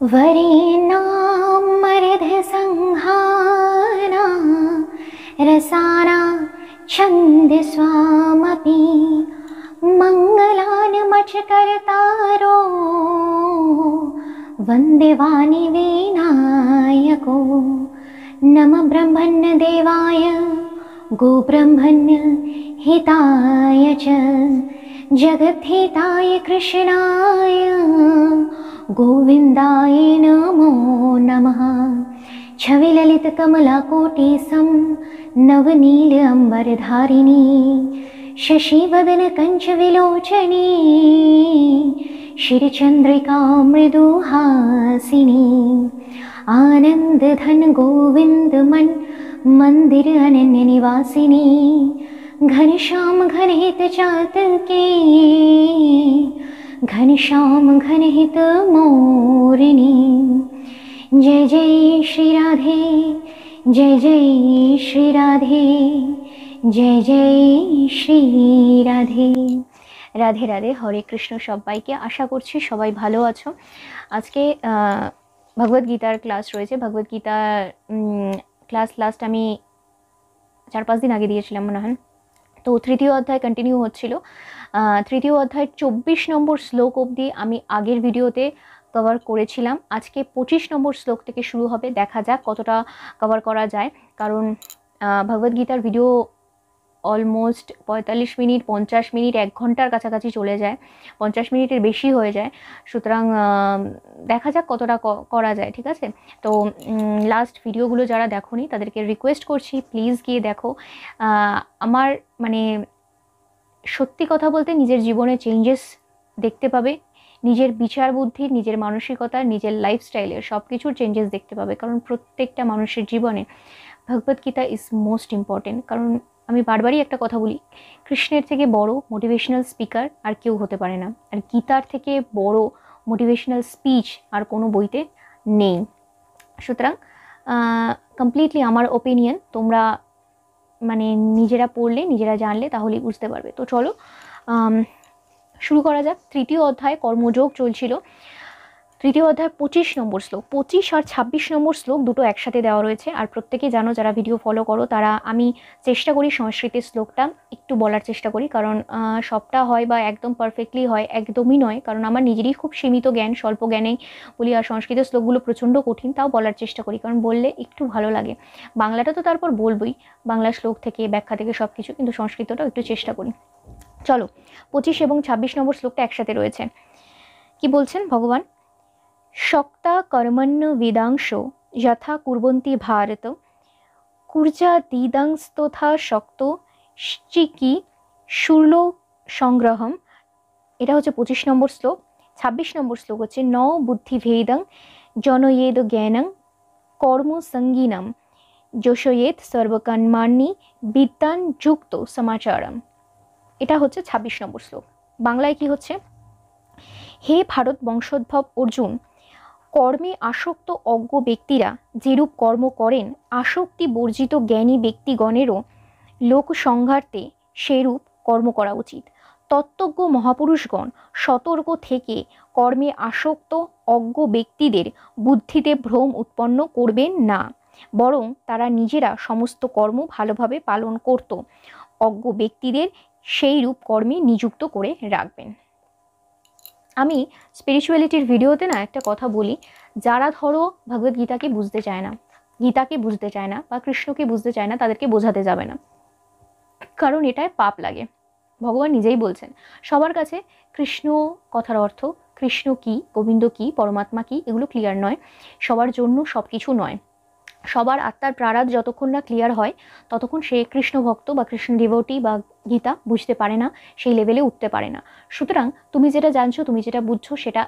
वरेणां मर्धसंहारा रसानां छन्दस्वामपि मङ्गलान् वन्दे वाणिविनायको नमः ब्रह्मण्य देवाय गोब्रह्मण्य हिताय च जगद्धिताय कृष्णाय गोविन्दाय नमो नमः। छविललितकमलाकोटिसं नवनील अम्बरधारिणी शशिवदन कञ्चविलोचनी श्रीचन्द्रिका मृदुहासिनी आनन्दधन गोविन्द मंदिर अनन्य निवासिनी घनश्याम घनहित चातके घनश्याम घनहित मोरिणी। जय जय श्री राधे, जय जय श्री राधे, जय जय श्री राधे। राधे राधे, हरे कृष्ण सबाइके। आशा करछि सबाई भालो आछो। आजके भगवद गीतार क्लास रयेछे। भगवद गीता क्लास लास्ट आमी 4-5 दिन आगे दिएछिलाम मने हय। तो तृतीय अध्याय कन्टिन्यू होच्छिलो। तृतीय अध्याय 24 नम्बर श्लोक अब्दि आमी आगेर भिडियोते कवर करेछिलाम। आजके 25 नम्बर श्लोक थेके शुरू होबे। देखा जाक कतटा कवर करा जाय, कारण Bhagavad guitar video almost 45 minute 50 minute 1 घंटार काछाकाछि चले जाए, 50 मिनिटेर बेशी हये जाए। सुतरां देखा जाक कतटा करा जाए, ठीक आछे। तो लास्ट भिडियोगुलो जारा देखोनी तादेरके रिक्वेस्ट करछि प्लिज गिये देखो। आमार माने सत्यि कथा बोलते निजेर जीवने चेंजेस देखते पाबे, निजेर विचार बुद्धि, निजेर मानसिकता, निजेर लाइफस्टाइलेर सबकिछुर चेंजेस देखते पाबे। कारण प्रत्येकटा मानुषेर जीवने Bhagavad Gita is most important. कारण আমি বারবারই একটা কথা বলি, কৃষ্ণের থেকে বড় মোটিভেশনাল স্পিকার আর কেউ হতে পারে না, আর গীতার থেকে বড় মোটিভেশনাল স্পিচ আর কোনো বইতে নেই। সুতরাং কমপ্লিটলি আমার ওপিনিয়ন, তোমরা মানে নিজেরা পড়লে নিজেরা জানলে তাহলেই বুঝতে পারবে। তো চলো শুরু করা যাক। তৃতীয় অধ্যায় কর্মযোগ চলছিল। তৃতীয় অধ্যায় 25 নম্বর শ্লোক, 25 আর 26 নম্বর শ্লোক দুটো একসাথে দেওয়া রয়েছে। আর প্রত্যেকেই জানো যারা ভিডিও ফলো করো তারা, আমি চেষ্টা করি সংস্কৃতের শ্লোকটা একটু বলার চেষ্টা করি, কারণ সবটা হয় বা একদম পারফেক্টলি হয় একদমই নয়, কারণ আমার নিজেরই খুব সীমিত জ্ঞান, স্বল্প জ্ঞানেই বলি। আর সংস্কৃতের শ্লোকগুলো প্রচণ্ড কঠিন, তাও বলার চেষ্টা করি কারণ বললে একটু ভালো লাগে। বাংলাটা তো তারপর বলবই, বাংলা শ্লোক থেকে ব্যাখ্যা থেকে সব কিছু, কিন্তু সংস্কৃতটাও একটু চেষ্টা করি। চলো 25 এবং 26 নম্বর শ্লোকটা একসাথে রয়েছে। কি বলছেন ভগবান? শক্তা কর্মণ্য বেদাংশো যথা কুর্বন্তি ভারত কুর্জা দিদাংস্তথা শক্ত চিকি শূর্ল সংগ্রহম। এটা হচ্ছে 25 নম্বর শ্লোক। 26 নম্বর শ্লোক হচ্ছে ন বুদ্ধি ভেদং জনয়েদ জ্ঞানং কর্মসঙ্গিনাম যশয়েত সর্বকর্মাণি বিদ্যান যুক্ত সমাচারম। এটা হচ্ছে 26 নম্বর শ্লোক। বাংলায় কি হচ্ছে? হে ভারত বংশোদ্ভব অর্জুন, কর্মে আসক্ত অজ্ঞ ব্যক্তিরা যেরূপ কর্ম করেন, আসক্তি বর্জিত জ্ঞানী ব্যক্তিগণেরও লোক সংঘাতে সেরূপ কর্ম করা উচিত। তত্ত্বজ্ঞ মহাপুরুষগণ সতর্ক থেকে কর্মে আসক্ত অজ্ঞ ব্যক্তিদের বুদ্ধিতে ভ্রম উৎপন্ন করবেন না, বরং তারা নিজেরা সমস্ত কর্ম ভালোভাবে পালন করত অজ্ঞ ব্যক্তিদের সেই রূপ কর্মে নিযুক্ত করে রাখবেন। আমি স্পিরিচুয়ালিটির ভিডিওতে না একটা কথা বলি, যারা ধরো ভগবদ গীতাকে বুঝতে চায় না, গীতাকে বুঝতে চায় না বা কৃষ্ণকে বুঝতে চায় না, তাদেরকে বোঝাতে যাবে না, কারণ এটায় পাপ লাগে। ভগবান নিজেই বলছেন সবার কাছে কৃষ্ণ কথার অর্থ, কৃষ্ণ কি, গোবিন্দ কি, পরমাত্মা কি, এগুলো ক্লিয়ার নয়। সবার জন্য সব কিছু নয়। সবার আত্মার প্রারাধ যতক্ষণ না ক্লিয়ার হয় ততক্ষণ সে কৃষ্ণ ভক্ত বা কৃষ্ণ ডিভোটি বা গীতা বুঝতে পারে না, সেই লেভেলে উঠতে পারে না। সুতরাং তুমি যেটা জানছো, তুমি যেটা বুঝছো সেটা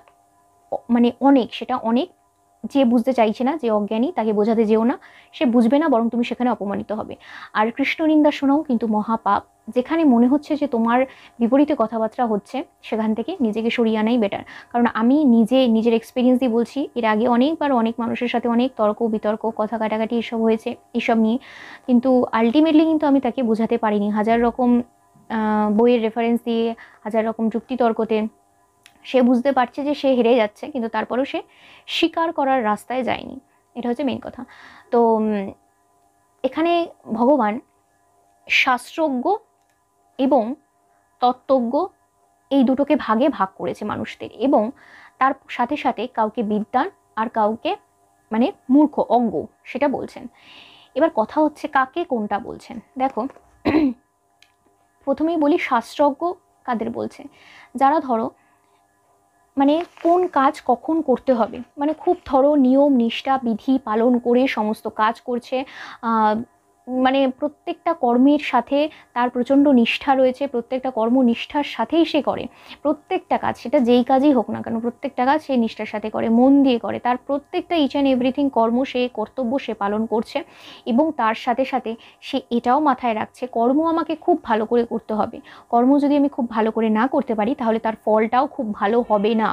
মানে অনেক, সেটা অনেক। যে বুঝতে চাইছে না, যে অজ্ঞানী, তাকে বোঝাতে যেও না, সে বুঝবে না, বরং তুমি সেখানে অপমানিত হবে। আর কৃষ্ণ নিন্দা শোনাও কিন্তু মহাপাপ। যেখানে মনে হচ্ছে যে তোমার বিপরীতে কথাবার্তা হচ্ছে, সেখান থেকে নিজেকে সরিয়ে আনাই বেটার। কারণ আমি নিজের এক্সপিরিয়েন্স দিয়ে বলছি, এর আগে অনেকবার অনেক মানুষের সাথে অনেক তর্ক বিতর্ক, কথা কাটাকাটি এসব হয়েছে এসব নিয়ে, কিন্তু আলটিমেটলি কিন্তু আমি তাকে বোঝাতে পারিনি। হাজার রকম বইয়ের রেফারেন্স দিয়ে, হাজার রকম যুক্তি তর্কতে সে বুঝতে পারছে যে সে হেরে যাচ্ছে, কিন্তু তারপরেও সে স্বীকার করার রাস্তায় যায়নি। এটা হচ্ছে মেইন কথা। তো এখানে ভগবান শাস্ত্রজ্ঞ এবং তত্ত্বজ্ঞ এই দুটোকে ভাগে ভাগ করেছে মানুষদের, এবং তার সাথে সাথে কাউকে বিদ্বান আর কাউকে মানে মূর্খ, অজ্ঞ সেটা বলছেন। এবার কথা হচ্ছে কাকে কোনটা বলছেন। দেখো প্রথমেই বলি শাস্ত্রজ্ঞ কাদের বলছে, যারা ধরো মানে কোন কাজ কখন করতে হবে, মানে খুব ধরো নিয়ম নিষ্ঠা বিধি পালন করে সমস্ত কাজ করছে, মানে প্রত্যেকটা কর্মের সাথে তার প্রচণ্ড নিষ্ঠা রয়েছে, প্রত্যেকটা কর্ম নিষ্ঠার সাথেই সে করে, প্রত্যেকটা কাজ সেটা যেই কাজই হোক না কেন প্রত্যেকটা কাজ সে নিষ্ঠার সাথে করে, মন দিয়ে করে, তার প্রত্যেকটা ইচ অ্যান্ড এভরিথিং কর্ম সে কর্তব্য সে পালন করছে, এবং তার সাথে সাথে সে এটাও মাথায় রাখছে কর্ম আমাকে খুব ভালো করে করতে হবে, কর্ম যদি আমি খুব ভালো করে না করতে পারি তাহলে তার ফলটাও খুব ভালো হবে না।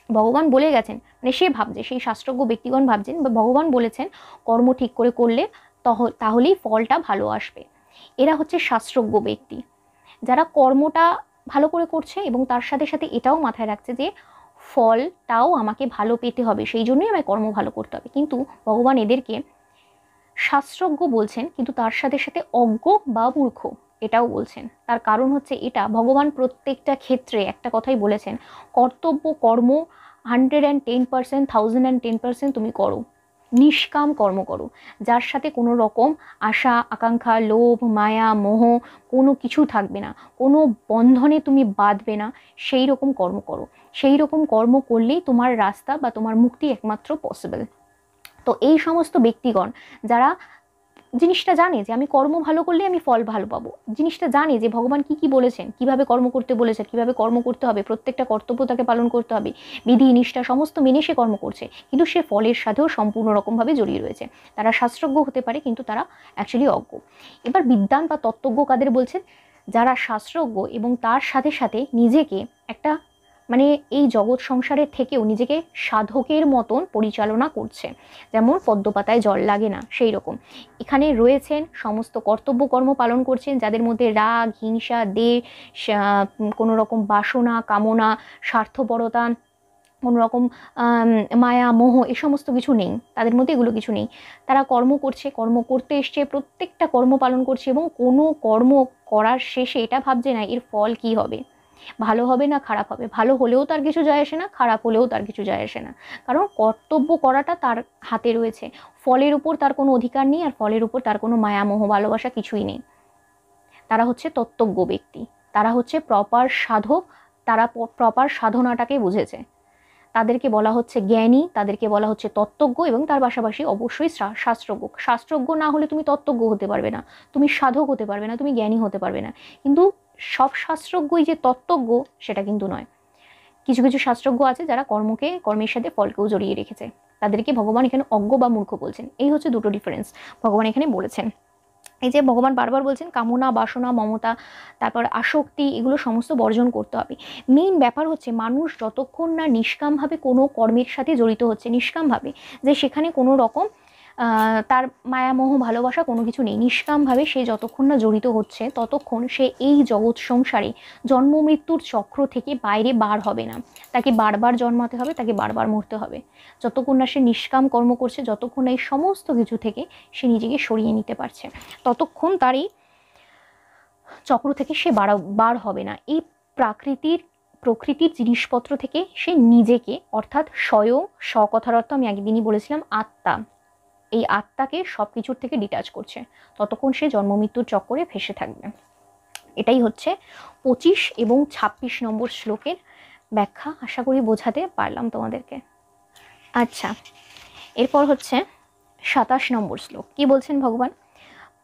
ভগবান বলে গেছেন, মানে সে ভাবছে, সেই শাস্ত্রজ্ঞ ব্যক্তিগণ ভাবছেন বা ভগবান বলেছেন কর্ম ঠিক করে করলে তাহলেই ফলটা ভালো আসবে। এরা হচ্ছে শাস্ত্রজ্ঞ ব্যক্তি, যারা কর্মটা ভালো করে করছে এবং তার সাথে সাথে এটাও মাথায় রাখছে যে ফলটাও আমাকে ভালো পেতে হবে, সেই জন্যই আমায় কর্ম ভালো করতে হবে। কিন্তু ভগবান এদেরকে শাস্ত্রজ্ঞ বলছেন, কিন্তু তার সাথে সাথে অজ্ঞ বা মূর্খ এটাও বলছেন। তার কারণ হচ্ছে এটা, ভগবান প্রত্যেকটা ক্ষেত্রে একটা কথাই বলেছেন, কর্তব্য কর্ম 110%, 1010% তুমি করো, নিষ্কাম কর্ম করো, যার সাথে কোনো রকম আশা আকাঙ্ক্ষা লোভ মায়া মোহ কোনো কিছু থাকবে না, কোনো বন্ধনে তুমি বাঁধবে না, সেই রকম কর্ম করো। সেই রকম কর্ম করলেই তোমার রাস্তা বা তোমার মুক্তি একমাত্র পসিবল। তো এই সমস্ত ব্যক্তিগণ যারা জিনিসটা জানে যে আমি কর্ম ভালো করলে আমি ফল ভালো পাবো, জিনিসটা জানে যে ভগবান কি কি বলেছেন, কিভাবে কর্ম করতে বলেছেন, কিভাবে কর্ম করতে হবে, প্রত্যেকটা কর্তব্য তাকে পালন করতে হবে, বিধি নিষ্ঠা সমস্ত মেনে সে কর্ম করছে, কিন্তু সে ফলের সাথেও সম্পূর্ণ রকমভাবে জড়িয়ে রয়েছে। তারা শাস্ত্রজ্ঞ হতে পারে কিন্তু তারা অ্যাকচুয়ালি অজ্ঞ। এবার বিদ্বান বা তত্ত্বজ্ঞ কাদের বলছেন, যারা শাস্ত্রজ্ঞ এবং তার সাথে সাথে নিজেকে একটা মানে এই জগৎ সংসারের থেকেও নিজেকে সাধকের মতন পরিচালনা করছে, যেমন পদ্মপাতায় জল লাগে না সেই রকম এখানে রয়েছেন, সমস্ত কর্তব্য কর্ম পালন করছেন, যাদের মধ্যে রাগ হিংসা দেশ কোনো রকম বাসনা কামনা স্বার্থপরতা কোনো রকম মায়া মোহ এ সমস্ত কিছু নেই, তাদের মধ্যে এগুলো কিছু নেই। তারা কর্ম করছে, কর্ম করতে এসছে, প্রত্যেকটা কর্ম পালন করছে, এবং কোনো কর্ম করার শেষে এটা ভাবছে না এর ফল কি হবে, ভালো হবে না খারাপ হবে, ভালো হলেও তার কিছু যায় আসে না, খারাপ হলেও তার কিছু যায় আসে না, কারণ কর্তব্য করাটা তার হাতে রয়েছে, ফলের উপর তার কোনো অধিকার নেই, আর ফলের উপর তার কোনো মায়া মোহ ভালোবাসা কিছুই নেই। তারা হচ্ছে তত্ত্বজ্ঞ ব্যক্তি, তারা হচ্ছে প্রপার সাধক, তারা প্রপার সাধনাটাকে বুঝেছে, তাদেরকে বলা হচ্ছে জ্ঞানী, তাদেরকে বলা হচ্ছে তত্ত্বজ্ঞ, এবং তার পাশাপাশি অবশ্যই শাস্ত্রজ্ঞ। শাস্ত্রজ্ঞ না হলে তুমি তত্ত্বজ্ঞ হতে পারবে না, তুমি সাধক হতে পারবে না, তুমি জ্ঞানী হতে পারবে না। কিন্তু সব শাস্ত্রজ্ঞই যে তত্ত্বজ্ঞ সেটা কিন্তু নয়। কিছু কিছু শাস্ত্রজ্ঞ আছে যারা কর্মের সাথে ফলকেও জড়িয়ে রেখেছে, তাদেরকে ভগবান এখানে অজ্ঞ বা মূর্খ বলছেন। এই হচ্ছে দুটো ডিফারেন্স ভগবান এখানে বলেছেন। এই যে ভগবান বারবার বলছেন কামনা বাসনা মমতা তারপর আসক্তি এগুলো সমস্ত বর্জন করতে হবে। মেইন ব্যাপার হচ্ছে মানুষ যতক্ষণ না নিষ্কামভাবে কোনো কর্মের সাথে জড়িত হচ্ছে, নিষ্কামভাবে যে সেখানে কোনো রকম তার মায়ামোহ ভালোবাসা কোনো কিছু নেই, নিষ্কামভাবে সে যতক্ষণ না জড়িত হচ্ছে ততক্ষণ সে এই জগৎ সংসারে জন্ম মৃত্যুর চক্র থেকে বাইরে বার হবে না। তাকে বারবার জন্মাতে হবে, তাকে বারবার মরতে হবে। যতক্ষণ না সে নিষ্কাম কর্ম করছে, যতক্ষণ না এই সমস্ত কিছু থেকে সে নিজেকে সরিয়ে নিতে পারছে, ততক্ষণ তার এই চক্র থেকে সে বার হবে না। এই প্রকৃতির জিনিসপত্র থেকে সে নিজেকে অর্থাৎ স্বয়ং স্বকথার অর্থ আমি একদিনই বলেছিলাম আত্মা, এই আত্মাকে সব কিছুর থেকে ডিটাচ করছে, ততক্ষণ সে জন্ম মৃত্যুর চক্করে ভেসে থাকবে। এটাই হচ্ছে 25 এবং 26 নম্বর শ্লোকের ব্যাখ্যা। আশা করি বোঝাতে পারলাম তোমাদেরকে। আচ্ছা, এরপর হচ্ছে 27 নম্বর শ্লোক। কি বলছেন ভগবান?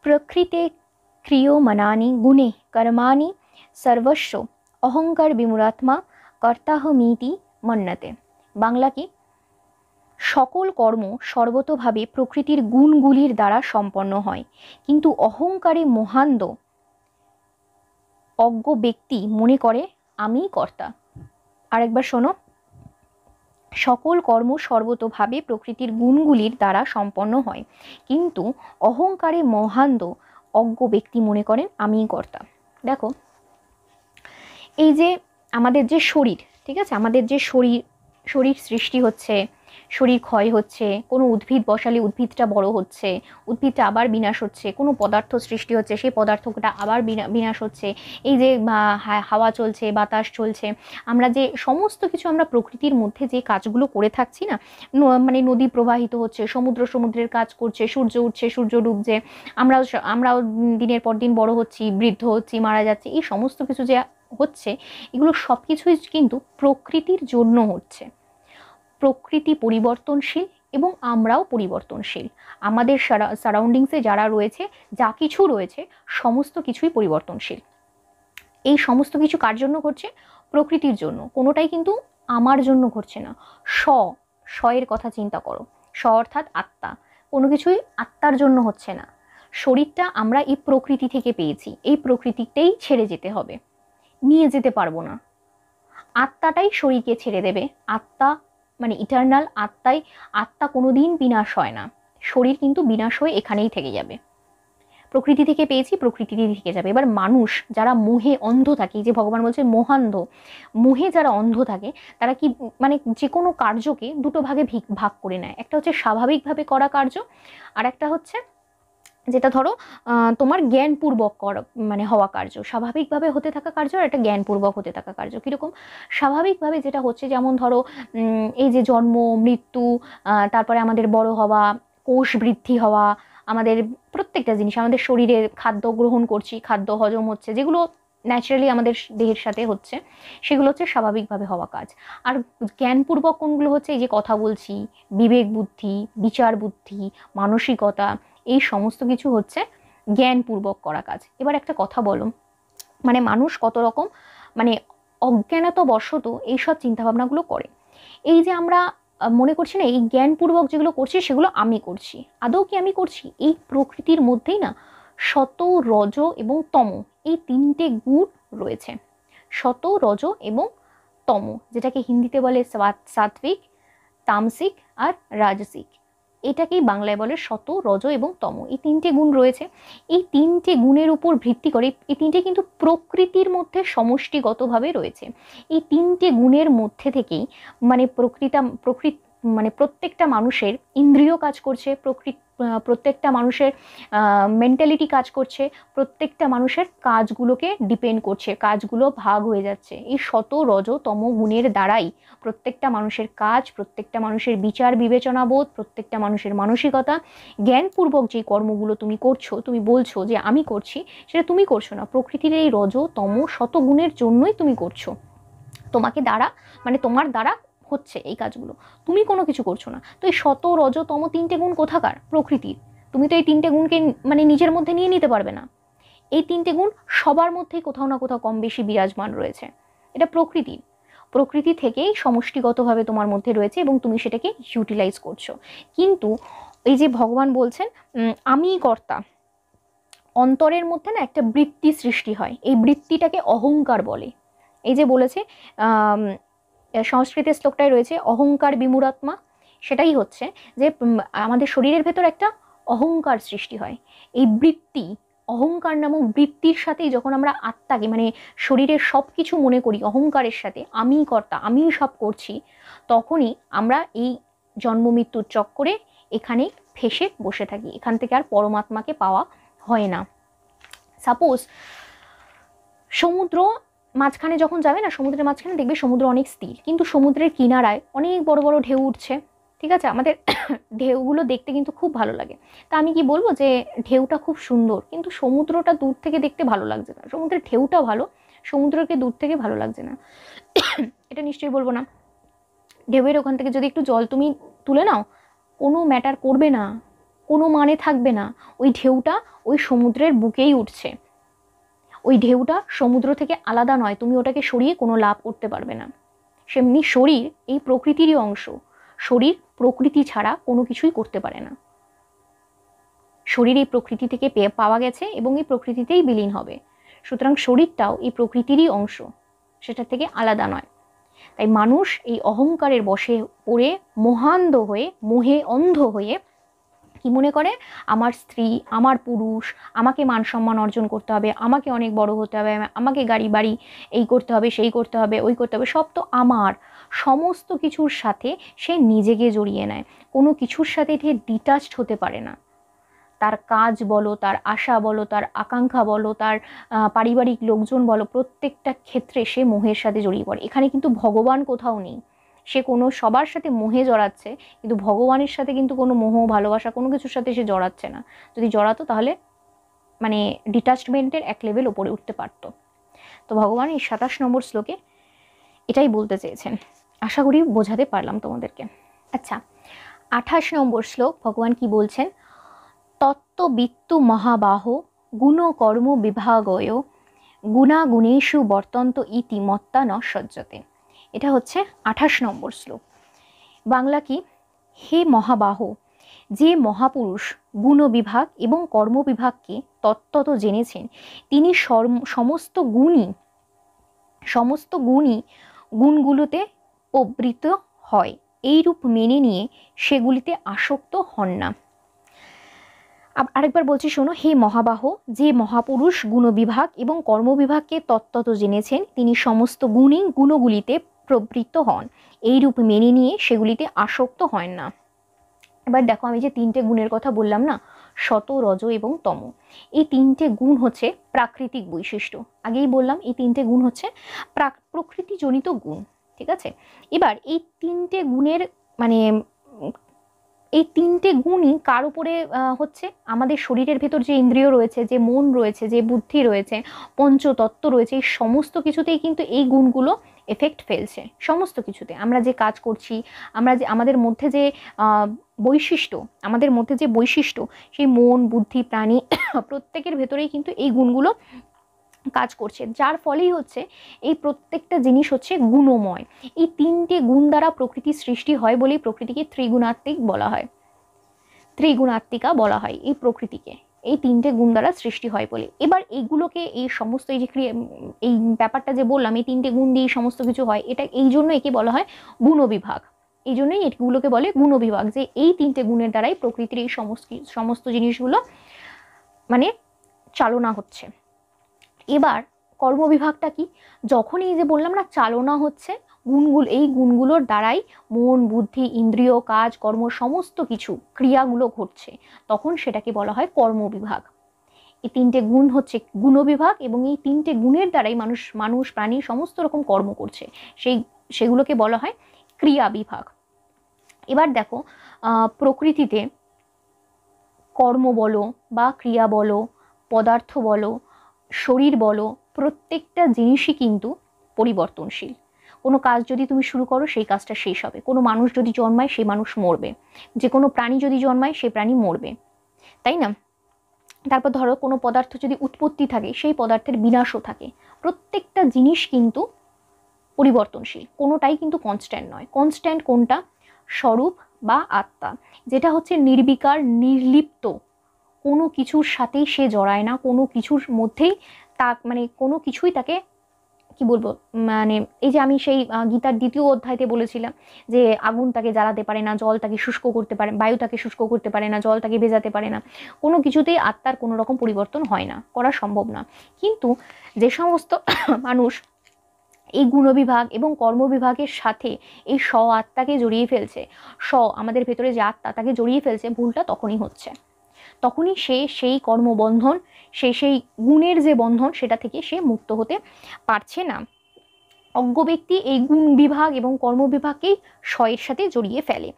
প্রকৃতে ক্রিয়মানানি গুণে কর্মাণি সর্বস্ব অহংকার বিমূঢ়াত্মা কর্তাহমিতি মন্যতে। বাংলা কি? সকল কর্ম সর্বতোভাবে প্রকৃতির গুণগুলির দ্বারা সম্পন্ন হয়, কিন্তু অহংকারে মহান্দ অজ্ঞ ব্যক্তি মনে করে আমি কর্তা। আরেকবার শোনো, সকল কর্ম সর্বতোভাবে প্রকৃতির গুণগুলির দ্বারা সম্পন্ন হয়, কিন্তু অহংকারে মহান্দ অজ্ঞ ব্যক্তি মনে করেন আমি কর্তা। দেখো, এই যে আমাদের যে শরীর, ঠিক আছে, আমাদের যে শরীর সৃষ্টি হচ্ছে, শরীর ক্ষয় হচ্ছে, কোনো উদ্ভিদ বসালে উদ্ভিদটা বড় হচ্ছে, উদ্ভিদটা আবার বিনাশ হচ্ছে, কোনো পদার্থ সৃষ্টি হচ্ছে, সেই পদার্থটা আবার বিনাশ হচ্ছে, এই যে হাওয়া চলছে, বাতাস চলছে, আমরা যে সমস্ত কিছু আমরা প্রকৃতির মধ্যে যে কাজগুলো করে থাকছি না, মানে নদী প্রবাহিত হচ্ছে, সমুদ্রের কাজ করছে, সূর্য উঠছে, সূর্য ডুবছে, আমরাও দিনের পর দিন বড় হচ্ছি, বৃদ্ধ হচ্ছি, মারা যাচ্ছি, এই সমস্ত কিছু যে হচ্ছে, এগুলো সব কিছুই কিন্তু প্রকৃতির জন্য হচ্ছে। প্রকৃতি পরিবর্তনশীল এবং আমরাও পরিবর্তনশীল। আমাদের সারাউন্ডিংসে যারা রয়েছে, যা কিছু রয়েছে, সমস্ত কিছুই পরিবর্তনশীল। এই সমস্ত কিছু কার জন্য ঘটছে? প্রকৃতির জন্য। কোনোটাই কিন্তু আমার জন্য ঘটছে না। এর কথা চিন্তা করো। অর্থাৎ আত্মা। কোনো কিছুই আত্মার জন্য হচ্ছে না। শরীরটা আমরা এই প্রকৃতি থেকে পেয়েছি, এই প্রকৃতিটাই ছেড়ে যেতে হবে, নিয়ে যেতে পারবো না। আত্মাটাই শরীরকে ছেড়ে দেবে। আত্মা মানে ইটারনাল, আত্মা কোনোদিন বিনাশ হয় না। শরীর কিন্তু বিনাশ হয়ে এখানেই থেকে যাবে। প্রকৃতি থেকে পেয়েছি, প্রকৃতিতেই থেকে যাবে। এবার মানুষ যারা মোহে অন্ধ থাকে, যে ভগবান বলছে মোহান্ধ, মোহে যারা অন্ধ থাকে, তারা কি মানে যে কোনো কার্যকে দুটো ভাগে ভাগ করে নেয়। একটা হচ্ছে স্বাভাবিকভাবে করা কার্য, আর একটা হচ্ছে যেটা ধরো তোমার জ্ঞানপূর্বক মানে হওয়া কার্য। স্বাভাবিকভাবে হতে থাকা কার্য আর একটা জ্ঞানপূর্বক হতে থাকা কার্য। কীরকম? স্বাভাবিকভাবে যেটা হচ্ছে, যেমন ধরো এই যে জন্ম, মৃত্যু, তারপরে আমাদের বড় হওয়া, কোষ বৃদ্ধি হওয়া, আমাদের প্রত্যেকটা জিনিস, আমাদের শরীরে খাদ্য গ্রহণ করছি, খাদ্য হজম হচ্ছে, যেগুলো ন্যাচারালি আমাদের দেহের সাথে হচ্ছে, সেগুলো হচ্ছে স্বাভাবিকভাবে হওয়া কাজ। আর জ্ঞানপূর্বক কোনগুলো হচ্ছে? এই যে কথা বলছি, বিবেক বুদ্ধি, বিচার বুদ্ধি, মানসিকতা, এই সমস্ত কিছু হচ্ছে জ্ঞানপূর্বক করা কাজ। এবার একটা কথা বলো, মানে মানুষ কত রকম মানে অজ্ঞানতাবশত এইসব চিন্তাভাবনাগুলো করে। এই যে আমরা মনে করছি না, এই জ্ঞানপূর্বক যেগুলো করছি সেগুলো আমি করছি, আদৌ কি আমি করছি? এই প্রকৃতির মধ্যেই না সত, রজ এবং তম, এই তিনটে গুণ রয়েছে। সত, রজ এবং তম, যেটাকে হিন্দিতে বলে সাত্বিক, তামসিক আর রাজসিক। এটাকেই বাংলায় বলে সত, রজ এবং তম। এই তিনটে গুণ রয়েছে। এই তিনটে গুণের উপর ভিত্তি করে, এই তিনটে কিন্তু প্রকৃতির মধ্যে সমষ্টিগতভাবে রয়েছে। এই তিনটে গুণের মধ্যে থেকেই মানে মানে প্রত্যেকটা মানুষের ইন্দ্রিয় কাজ করছে, প্রত্যেকটা মানুষের মেন্টালিটি কাজ করছে, প্রত্যেকটা মানুষের কাজগুলোকে ডিপেন্ড করছে, কাজগুলো ভাগ হয়ে যাচ্ছে। এই শত, রজ, তম গুণের দ্বারাই প্রত্যেকটা মানুষের কাজ, প্রত্যেকটা মানুষের বিচার বিবেচনা বোধ, প্রত্যেকটা মানুষের মানসিকতা, জ্ঞানপূর্বক যে কর্মগুলো তুমি করছো, তুমি বলছো যে আমি করছি, সেটা তুমি করছো না, প্রকৃতির এই রজ, তম, শত গুণের জন্যই তুমি করছো। তোমাকে দ্বারা মানে তোমার দ্বারা হচ্ছে এই কাজগুলো, তুমি কোনো কিছু করছো না। তো এই শত, রজ, তম তিনটে গুণ কোথাকার? প্রকৃতির। তুমি তো এই তিনটে গুণকে মানে নিজের মধ্যে নিয়ে নিতে পারবে না। এই তিনটে গুণ সবার মধ্যেই কোথাও না কোথাও কম বেশি বিরাজমান রয়েছে। এটা প্রকৃতি থেকেই সমষ্টিগতভাবে তোমার মধ্যে রয়েছে এবং তুমি সেটাকে ইউটিলাইজ করছো। কিন্তু এই যে ভগবান বলছেন আমি কর্তা, অন্তরের মধ্যে না একটা বৃত্তি সৃষ্টি হয়, এই বৃত্তিটাকে অহংকার বলে। এই যে বলেছে সংস্কৃতের শ্লোকটায় রয়েছে অহংকার বিমূঢ়াত্মা, সেটাই হচ্ছে যে আমাদের শরীরের ভেতর একটা অহংকার সৃষ্টি হয়। এই বৃত্তি, অহংকার নামক বৃত্তির সাথেই যখন আমরা আত্মাকে মানে শরীরের সব কিছু মনে করি অহংকারের সাথে, আমি কর্তা, আমি সব করছি, তখনই আমরা এই জন্ম মৃত্যুর চক্করে এখানে ফেসে বসে থাকি। এখান থেকে আর পরমাত্মাকে পাওয়া হয় না। সাপোজ সমুদ্র মাঝখানে যখন যাবে না, সমুদ্রের মাঝখানে দেখবে সমুদ্র অনেক স্থির, কিন্তু সমুদ্রের কিনারায় অনেক বড় বড় ঢেউ উঠছে। ঠিক আছে, আমাদের ঢেউগুলো দেখতে কিন্তু খুব ভালো লাগে। তা আমি কি বলবো যে ঢেউটা খুব সুন্দর, কিন্তু সমুদ্রটা দূর থেকে দেখতে ভালো লাগছে না। সমুদ্রের ঢেউটা ভালো, সমুদ্রকে দূর থেকে ভালো লাগছে না, এটা নিশ্চয়ই বলবো না। ঢেউয়ের ওখান থেকে যদি একটু জল তুমি তুলে নাও, কোনো ম্যাটার করবে না, কোনো মানে থাকবে না। ওই ঢেউটা ওই সমুদ্রের বুকেই উঠছে, ওই ঢেউটা সমুদ্র থেকে আলাদা নয়, তুমি ওটাকে সরিয়ে কোনো লাভ করতে পারবে না। সেমনি শরীর এই প্রকৃতিরই অংশ, শরীর প্রকৃতি ছাড়া কোনো কিছুই করতে পারে না। শরীর এই প্রকৃতি থেকে পাওয়া গেছে এবং এই প্রকৃতিতেই বিলীন হবে। সুতরাং শরীরটাও এই প্রকৃতিরই অংশ, সেটা থেকে আলাদা নয়। তাই মানুষ এই অহংকারের বশে পড়ে মোহান্ধ হয়ে, মোহে অন্ধ হয়ে কি মনে করে, আমার স্ত্রী, আমার পুরুষ, আমাকে মান সম্মান অর্জন করতে হবে, আমাকে অনেক বড় হতে হবে, আমাকে গাড়ি বাড়ি এই করতে হবে, সেই করতে হবে, ওই করতে হবে, সব তো আমার। সমস্ত কিছুর সাথে সে নিজেকে জড়িয়ে নেয়, কোনো কিছুর সাথে সে ডিটাচড হতে পারে না। তার কাজ বলো, তার আশা বলো, তার আকাঙ্ক্ষা বলো, তার পারিবারিক লোকজন বলো, প্রত্যেকটা ক্ষেত্রে সে মোহের সাথে জড়িয়ে পড়ে। এখানে কিন্তু ভগবান কোথাও নেই, সে কোনো সবার সাথে মোহে জড়াচ্ছে, কিন্তু ভগবানের সাথে কিন্তু কোনো মোহ ভালোবাসা কোনো কিছুর সাথে সে জড়াচ্ছে না। যদি জড়াতো তাহলে মানে ডিটাচমেন্টের এক লেভেল ওপরে উঠতে পারত। তো ভগবান এই 27 নম্বর শ্লোকে এটাই বলতে চেয়েছেন। আশা করি বোঝাতে পারলাম তোমাদেরকে। আচ্ছা, 28 নম্বর শ্লোক ভগবান কি বলছেন, তত্ত্ববিত্তু মহাবাহ গুণ কর্ম বিভাগয় গুণাগুণেষু বর্তন্ত ইতি মত্তা ন সজ্জতে। এটা হচ্ছে 28 নম্বর শ্লোক। বাংলা কি, হে মহাবাহ, যে মহাপুরুষ গুণবিভাগ এবং কর্মবিভাগকে তত্ত্বত জেনেছেন, তিনি সমস্ত গুণই গুণগুলোতে প্রবৃত্ত হয়, এইরূপ মেনে নিয়ে সেগুলিতে আসক্ত হন না। আরেকবার বলছি শোনো, হে মহাবাহ, যে মহাপুরুষ গুণবিভাগ এবং কর্মবিভাগকে তত্ত্বত জেনেছেন, তিনি সমস্ত গুণগুলিতে প্রবৃত্ত হন, এইরূপ মেনে নিয়ে সেগুলিতে আসক্ত হন না। এবার দেখো, আমি যে 3টে গুণের কথা বললাম না, সত, রজ এবং তম, এই 3টে গুণ হচ্ছে প্রাকৃতিক বৈশিষ্ট্য। আগেই বললাম এই 3টে গুণ হচ্ছে প্রকৃতিজনিত গুণ, ঠিক আছে। এবার এই 3টে গুণের মানে এই 3টে গুণই কার উপরে হচ্ছে, আমাদের শরীরের ভেতর যে ইন্দ্রিয় রয়েছে, যে মন রয়েছে, যে বুদ্ধি রয়েছে, পঞ্চতত্ত্ব রয়েছে, এই সমস্ত কিছুতেই কিন্তু এই গুণগুলো এফেক্ট ফেলছে। সমস্ত কিছুতে আমরা যে কাজ করছি, আমরা যে আমাদের মধ্যে যে বৈশিষ্ট্য, সেই মন, বুদ্ধি, প্রাণী প্রত্যেকের ভেতরেই কিন্তু এই গুণগুলো কাজ করছে, যার ফলেই হচ্ছে এই প্রত্যেকটা জিনিস হচ্ছে গুণময়। এই 3টে গুণ দ্বারা প্রকৃতির সৃষ্টি হয় বলেই প্রকৃতিকে ত্রিগুণাত্মিকা বলা হয়। এই প্রকৃতিকে এই 3টে গুণ দ্বারা সৃষ্টি হয় বলে। এবার এইগুলোকে, এই সমস্ত এই ব্যাপারটা যে বললাম, এই 3টে গুণ দিয়ে সমস্ত কিছু হয়, এটা এই জন্য একে বলা হয় গুণবিভাগ। এই জন্যই এগুলোকে বলে গুণবিভাগ, যে এই 3টে গুণের দ্বারাই প্রকৃতির এই সমস্ত জিনিসগুলো মানে চালনা হচ্ছে। এবার কর্মবিভাগটা কি, যখন এই যে বললাম না চালনা হচ্ছে, এই গুণগুলোর দ্বারাই মন, বুদ্ধি, ইন্দ্রিয়, কাজ, কর্ম, সমস্ত কিছু ক্রিয়াগুলো ঘটছে, তখন সেটাকে বলা হয় কর্মবিভাগ। এই 3টে গুণ হচ্ছে গুণবিভাগ, এবং এই 3টে গুণের দ্বারাই মানুষ প্রাণী সমস্ত রকম কর্ম করছে, সেগুলোকে বলা হয় ক্রিয়া বিভাগ। এবার দেখো, প্রকৃতিতে কর্ম বলো বা ক্রিয়া বলো, পদার্থ বলো, শরীর বলো, প্রত্যেকটা জিনিসই কিন্তু পরিবর্তনশীল। কোনো কাজ যদি তুমি শুরু করো, সেই কাজটা শেষ হবে। কোনো মানুষ যদি জন্মায়, সেই মানুষ মরবে। যে কোনো প্রাণী যদি জন্মায়, সেই প্রাণী মরবে, তাই না? তারপর ধরো, কোনো পদার্থ যদি উৎপত্তি থাকে, সেই পদার্থের বিনাশও থাকে। প্রত্যেকটা জিনিস কিন্তু পরিবর্তনশীল, কোনোটাই কিন্তু কনস্ট্যান্ট নয়। কনস্ট্যান্ট কোনটা? স্বরূপ বা আত্মা, যেটা হচ্ছে নির্বিকার, নির্লিপ্ত, কোনো কিছুর সাথেই সে জড়ায় না, কোনো কিছুর মধ্যেই কোনো কিছুই তাকে কি বলবো, এই যে আমি সেই গীতার 2য় অধ্যায়তে বলেছিলাম যে আগুন তাকে জ্বালাতে পারে না, জল তাকে শুষ্ক করতে পারে, বায়ু তাকে শুষ্ক করতে পারে না, জল তাকে ভেজাতে পারে না, কোনো কিছুতেই আত্মার কোনো রকম পরিবর্তন হয় না, করা সম্ভব না। কিন্তু যে সমস্ত মানুষ এই গুণবিভাগ এবং কর্মবিভাগের সাথে এই আত্মাকে জড়িয়ে ফেলছে, আমাদের ভেতরে যে আত্মা, তাকে জড়িয়ে ফেলছে, ভুলটা তখনই হচ্ছে। তখনই সে সেই কর্মবন্ধন, সেই গুণের যে বন্ধন, সেটা থেকে সে মুক্ত হতে পারছে না। অজ্ঞ ব্যক্তি এই গুণ বিভাগ এবং কর্মবিভাগকেই এর সাথে জড়িয়ে ফেলে,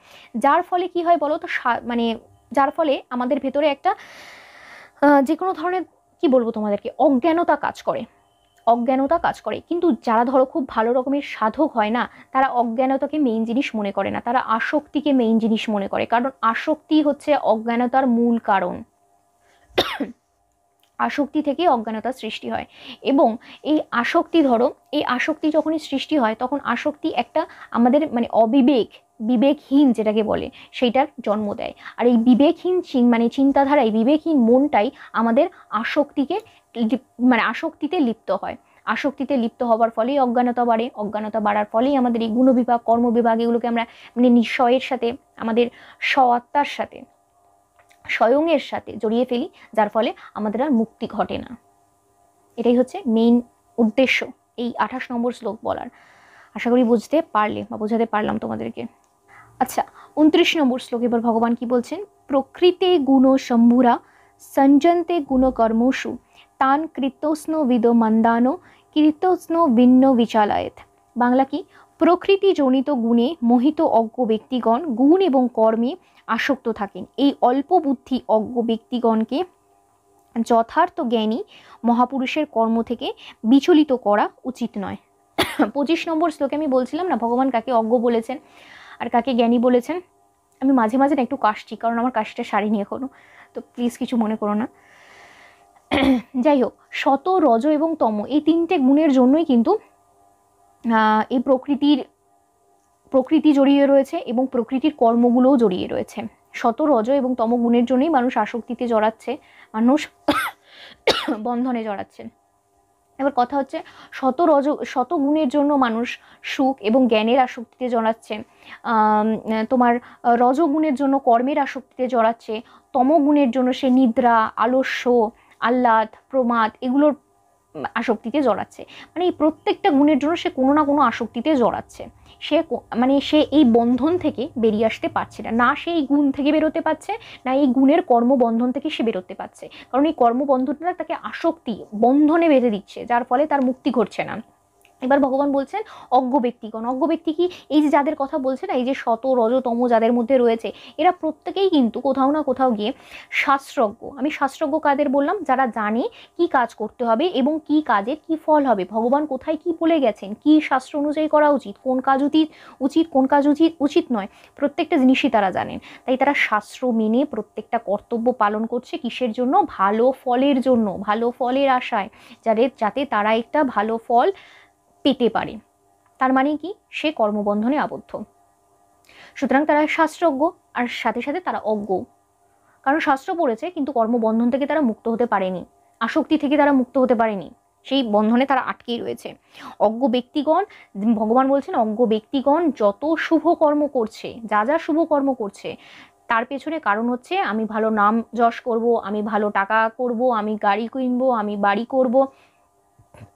যার ফলে কি হয় বলো তো, যার ফলে আমাদের ভেতরে একটা যে কোনো ধরনের, কি বলবো তোমাদেরকে, অজ্ঞানতা কাজ করে। কিন্তু যারা ধরো খুব ভালো রকমের সাধক হয় না, তারা অজ্ঞানতাকে মেইন জিনিস মনে করে না, তারা আসক্তিকে মেইন জিনিস মনে করে, কারণ আসক্তি হচ্ছে অজ্ঞানতার মূল কারণ। আসক্তি থেকে অজ্ঞানতার সৃষ্টি হয়, এবং এই আসক্তি যখনই সৃষ্টি হয়, তখন আসক্তি একটা আমাদের বিবেকহীন যেটাকে বলে, সেইটার জন্ম দেয়। আর এই বিবেকহীন চিন্তাধারায় বিবেকহীন মনটাই আমাদের আসক্তিতে লিপ্ত হয়। আসক্তিতে লিপ্ত হওয়ার ফলেই অজ্ঞানতা বাড়ে, অজ্ঞানতা বাড়ার ফলেই আমাদের এই গুণবিভাগ, কর্মবিভাগ, এগুলোকে আমরা নিঃস্বয়ের সাথে, আমাদের আত্মার সাথে স্বয়ংয়ের সাথে জড়িয়ে ফেলি, যার ফলে আমাদের আর মুক্তি ঘটে না। এটাই হচ্ছে মেইন উদ্দেশ্য এই 28 নম্বর শ্লোক বলার। আশা করি বুঝতে পারলে বা বোঝাতে পারলাম তোমাদেরকে। আচ্ছা, 29 নম্বর শ্লোক এবার ভগবান কি বলছেন? প্রকৃতে গুণ শম্ভুরা সঞ্জন্তে গুণ কর্মসু তান কৃতস্ন বিদ মন্দানো কীর্তস্ন ভিন্ন বিচালায়েত। বাংলা কি? প্রকৃতিজনিত গুণে মোহিত অজ্ঞ ব্যক্তিগণ গুণ এবং কর্মে আসক্ত থাকেন। এই অল্প বুদ্ধি অজ্ঞ ব্যক্তিগণকে যথার্থ জ্ঞানী মহাপুরুষের কর্ম থেকে বিচলিত করা উচিত নয়। 25 নম্বর শ্লোকে আমি বলছিলাম না ভগবান কাকে অজ্ঞ বলেছেন আর কাকে জ্ঞানী বলেছেন। আমি মাঝে মাঝে না একটু কাশছি, কারণ আমার কাশিটা সারিনি এখনো, তো প্লিজ কিছু মনে করো না। যাই হোক, সত, রজ এবং তম এই তিনটে গুণের জন্যই কিন্তু এই প্রকৃতি জড়িয়ে রয়েছে এবং প্রকৃতির কর্মগুলোও জড়িয়ে রয়েছে। শত, রজ এবং তম গুণের জন্যই মানুষ আসক্তিতে জড়াচ্ছে, মানুষ বন্ধনে জড়াচ্ছে। এবার কথা হচ্ছে শত গুণের জন্য মানুষ সুখ এবং জ্ঞানের আসক্তিতে জড়াচ্ছে, তোমার রজগুণের জন্য কর্মের আসক্তিতে জড়াচ্ছে, তমগুণের জন্য সে নিদ্রা, আলস্য, আহ্লাদ, প্রমাদ এগুলোর আসক্তিতে জড়াচ্ছে। মানে এই প্রত্যেকটা গুণের জন্য সে কোনো না কোনো আসক্তিতে জড়াচ্ছে। সে এই বন্ধন থেকে বেরিয়ে আসতে পারছে না, না সে এই গুণ থেকে বেরোতে পারছে, না এই গুণের কর্মবন্ধন থেকে সে বেরোতে পারছে। কারণ এই কর্মবন্ধনটা তাকে আসক্তি বন্ধনে বেঁধে দিচ্ছে, যার ফলে তার মুক্তি ঘটছে না। এবার ভগবান বলছেন অজ্ঞ ব্যক্তিগণ। অজ্ঞ ব্যক্তি কি? এই যে যাদের কথা বলছে না, এই যে শত, রজতম যাদের মধ্যে রয়েছে, এরা প্রত্যেকেই কিন্তু কোথাও না কোথাও গিয়ে শাস্ত্রজ্ঞ। আমি শাস্ত্রজ্ঞ কাদের বললাম? যারা জানে কি কাজ করতে হবে এবং কি কাজের কি ফল হবে, ভগবান কোথায় কি বলে গেছেন, কি শাস্ত্র অনুযায়ী করা উচিত, কোন কাজ উচিত কোন কাজ উচিত নয়, প্রত্যেকটা জিনিসই তারা জানেন। তাই তারা শাস্ত্র মেনে প্রত্যেকটা কর্তব্য পালন করছে। কিসের জন্য? ভালো ফলের জন্য, ভালো ফলের আশায়, যাতে তারা একটা ভালো ফল পেতে পারে। তার মানে কি? সে কর্মবন্ধনে আবদ্ধ। সুতরাং তারা শাস্ত্রজ্ঞ, আর সাথে সাথে তারা অজ্ঞ। কারণ শাস্ত্র পড়েছে কিন্তু কর্মবন্ধন থেকে তারা মুক্ত হতে পারেনি, আসক্তি থেকে তারা মুক্ত হতে পারেনি, সেই বন্ধনে তারা আটকেই রয়েছে। অজ্ঞ ব্যক্তিগণ, ভগবান বলছেন অজ্ঞ ব্যক্তিগণ যত শুভ কর্ম করছে, যা যা শুভ কর্ম করছে, তার পেছনে কারণ হচ্ছে আমি ভালো নাম যশ করব, আমি ভালো টাকা করব, আমি গাড়ি কিনবো, আমি বাড়ি করব,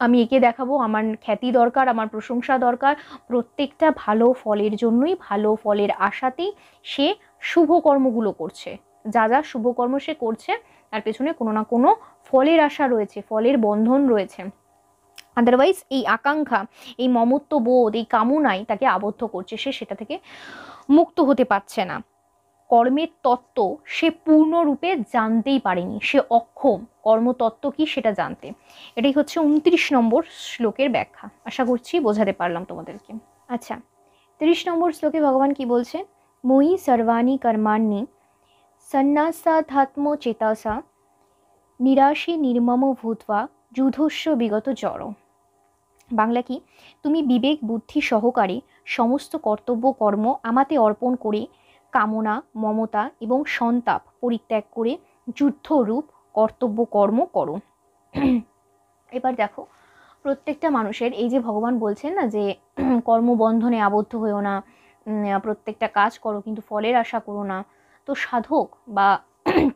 আমি একে দেখাবো, আমার খ্যাতি দরকার, আমার প্রশংসা দরকার। প্রত্যেকটা ভালো ফলের জন্যই, ভালো ফলের আশাতেই সে শুভ কর্মগুলো করছে। যা যা শুভ কর্ম সে করছে তার পেছনে কোনো না কোনো ফলের আশা রয়েছে, ফলের বন্ধন রয়েছে। আদারওয়াইজ এই আকাঙ্ক্ষা, এই মমত্ব বোধ, এই কামনাই তাকে আবদ্ধ করছে, সে সেটা থেকে মুক্ত হতে পারছে না। কর্মের তত্ত্ব সে পূর্ণরূপে জানতেই পারেনি, সে অক্ষম কর্মতত্ত্ব কি সেটা জানতে। এটাই হচ্ছে 29 নম্বর শ্লোকের ব্যাখ্যা। আশা করছি বোঝাতে পারলাম তোমাদেরকে। আচ্ছা, 30 নম্বর শ্লোকে ভগবান কি বলছে? মই সর্বাণি কর্মাণি সন্ন্যাসাধ্যাত্ম চেতাসা নিরাশী নির্মম ভূত্বা যুধস্য বিগত জড়। বাংলা কি? তুমি বিবেক বুদ্ধি সহকারে সমস্ত কর্তব্য কর্ম আমাতে অর্পণ করে কামনা, মমতা এবং সন্তাপ পরিত্যাগ করে যুদ্ধরূপ কর্তব্য কর্ম করো। এবার দেখো, প্রত্যেকটা মানুষের এই যে ভগবান বলছেন না যে কর্মবন্ধনে আবদ্ধ হয়েও না, প্রত্যেকটা কাজ করো কিন্তু ফলের আশা করো না। তো সাধক বা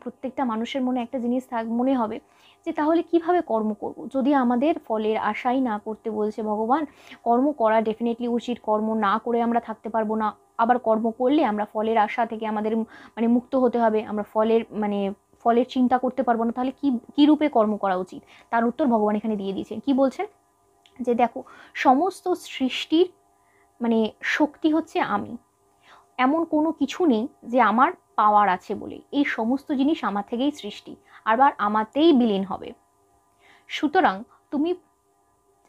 প্রত্যেকটা মানুষের মনে একটা জিনিস মনে হবে যে তাহলে কিভাবে কর্ম করব, যদি আমাদের ফলের আশাই না করতে বলছে ভগবান। কর্ম করা ডেফিনেটলি উচিত, কর্ম না করে আমরা থাকতে পারবো না, আবার কর্ম করলে আমরা ফলের আশা থেকে আমাদের মুক্ত হতে হবে, আমরা ফলের চিন্তা করতে পারবো না। তাহলে কি রূপে কর্ম করা উচিত? তার উত্তর ভগবান এখানে দিয়ে দিয়েছেন। কি বলছেন? যে দেখো, সমস্ত সৃষ্টির শক্তি হচ্ছে আমি, এমন কোনো কিছু নেই যে আমার পাওয়ার আছে বলে। এই সমস্ত জিনিস আমার থেকেই সৃষ্টি, আবার আমাতেই বিলীন হবে। সুতরাং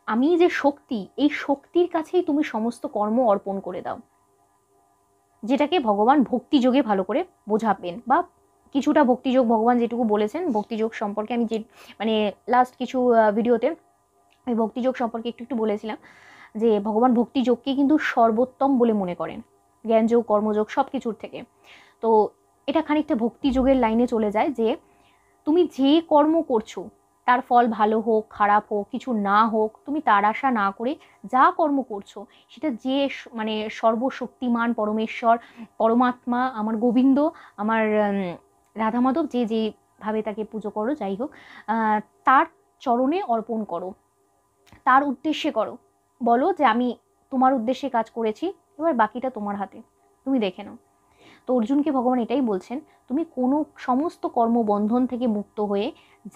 আমি যে শক্তি, এই শক্তির কাছেই তুমি সমস্ত কর্ম অর্পণ করে দাও, যেটাকে ভগবান ভক্তিযোগে ভালো করে বোঝাবেন, বা কিছুটা ভক্তিযোগ ভগবান যেটুকু বলেছেন ভক্তিযোগ সম্পর্কে। আমি যে লাস্ট কিছু ভিডিওতে আমি ভক্তিযোগ সম্পর্কে একটু বলেছিলাম যে ভগবান ভক্তিযোগকে কিন্তু সর্বোত্তম বলে মনে করেন, জ্ঞানযোগ, কর্মযোগ সব কিছুর থেকে। তো এটা খানিকটা ভক্তিযোগের লাইনে চলে যায় যে তুমি যে কর্ম করছো তার ফল ভালো হোক খারাপ হোক কিছু না হোক, তুমি তার আশা না করে যা কর্ম করছো সেটা যে সর্বশক্তিমান পরমেশ্বর, পরমাত্মা, আমার গোবিন্দ, আমার রাধা মাধব যে যেভাবে তাকে পুজো করো, যাই হোক, তার চরণে অর্পণ করো, তার উদ্দেশ্যে করো, বলো যে আমি তোমার উদ্দেশ্যে কাজ করেছি, এবার বাকিটা তোমার হাতে, তুমি দেখে নাও। তো অর্জুনকে ভগবান এটাই বলছেন, তুমি কোনো সমস্ত কর্মবন্ধন থেকে মুক্ত হয়ে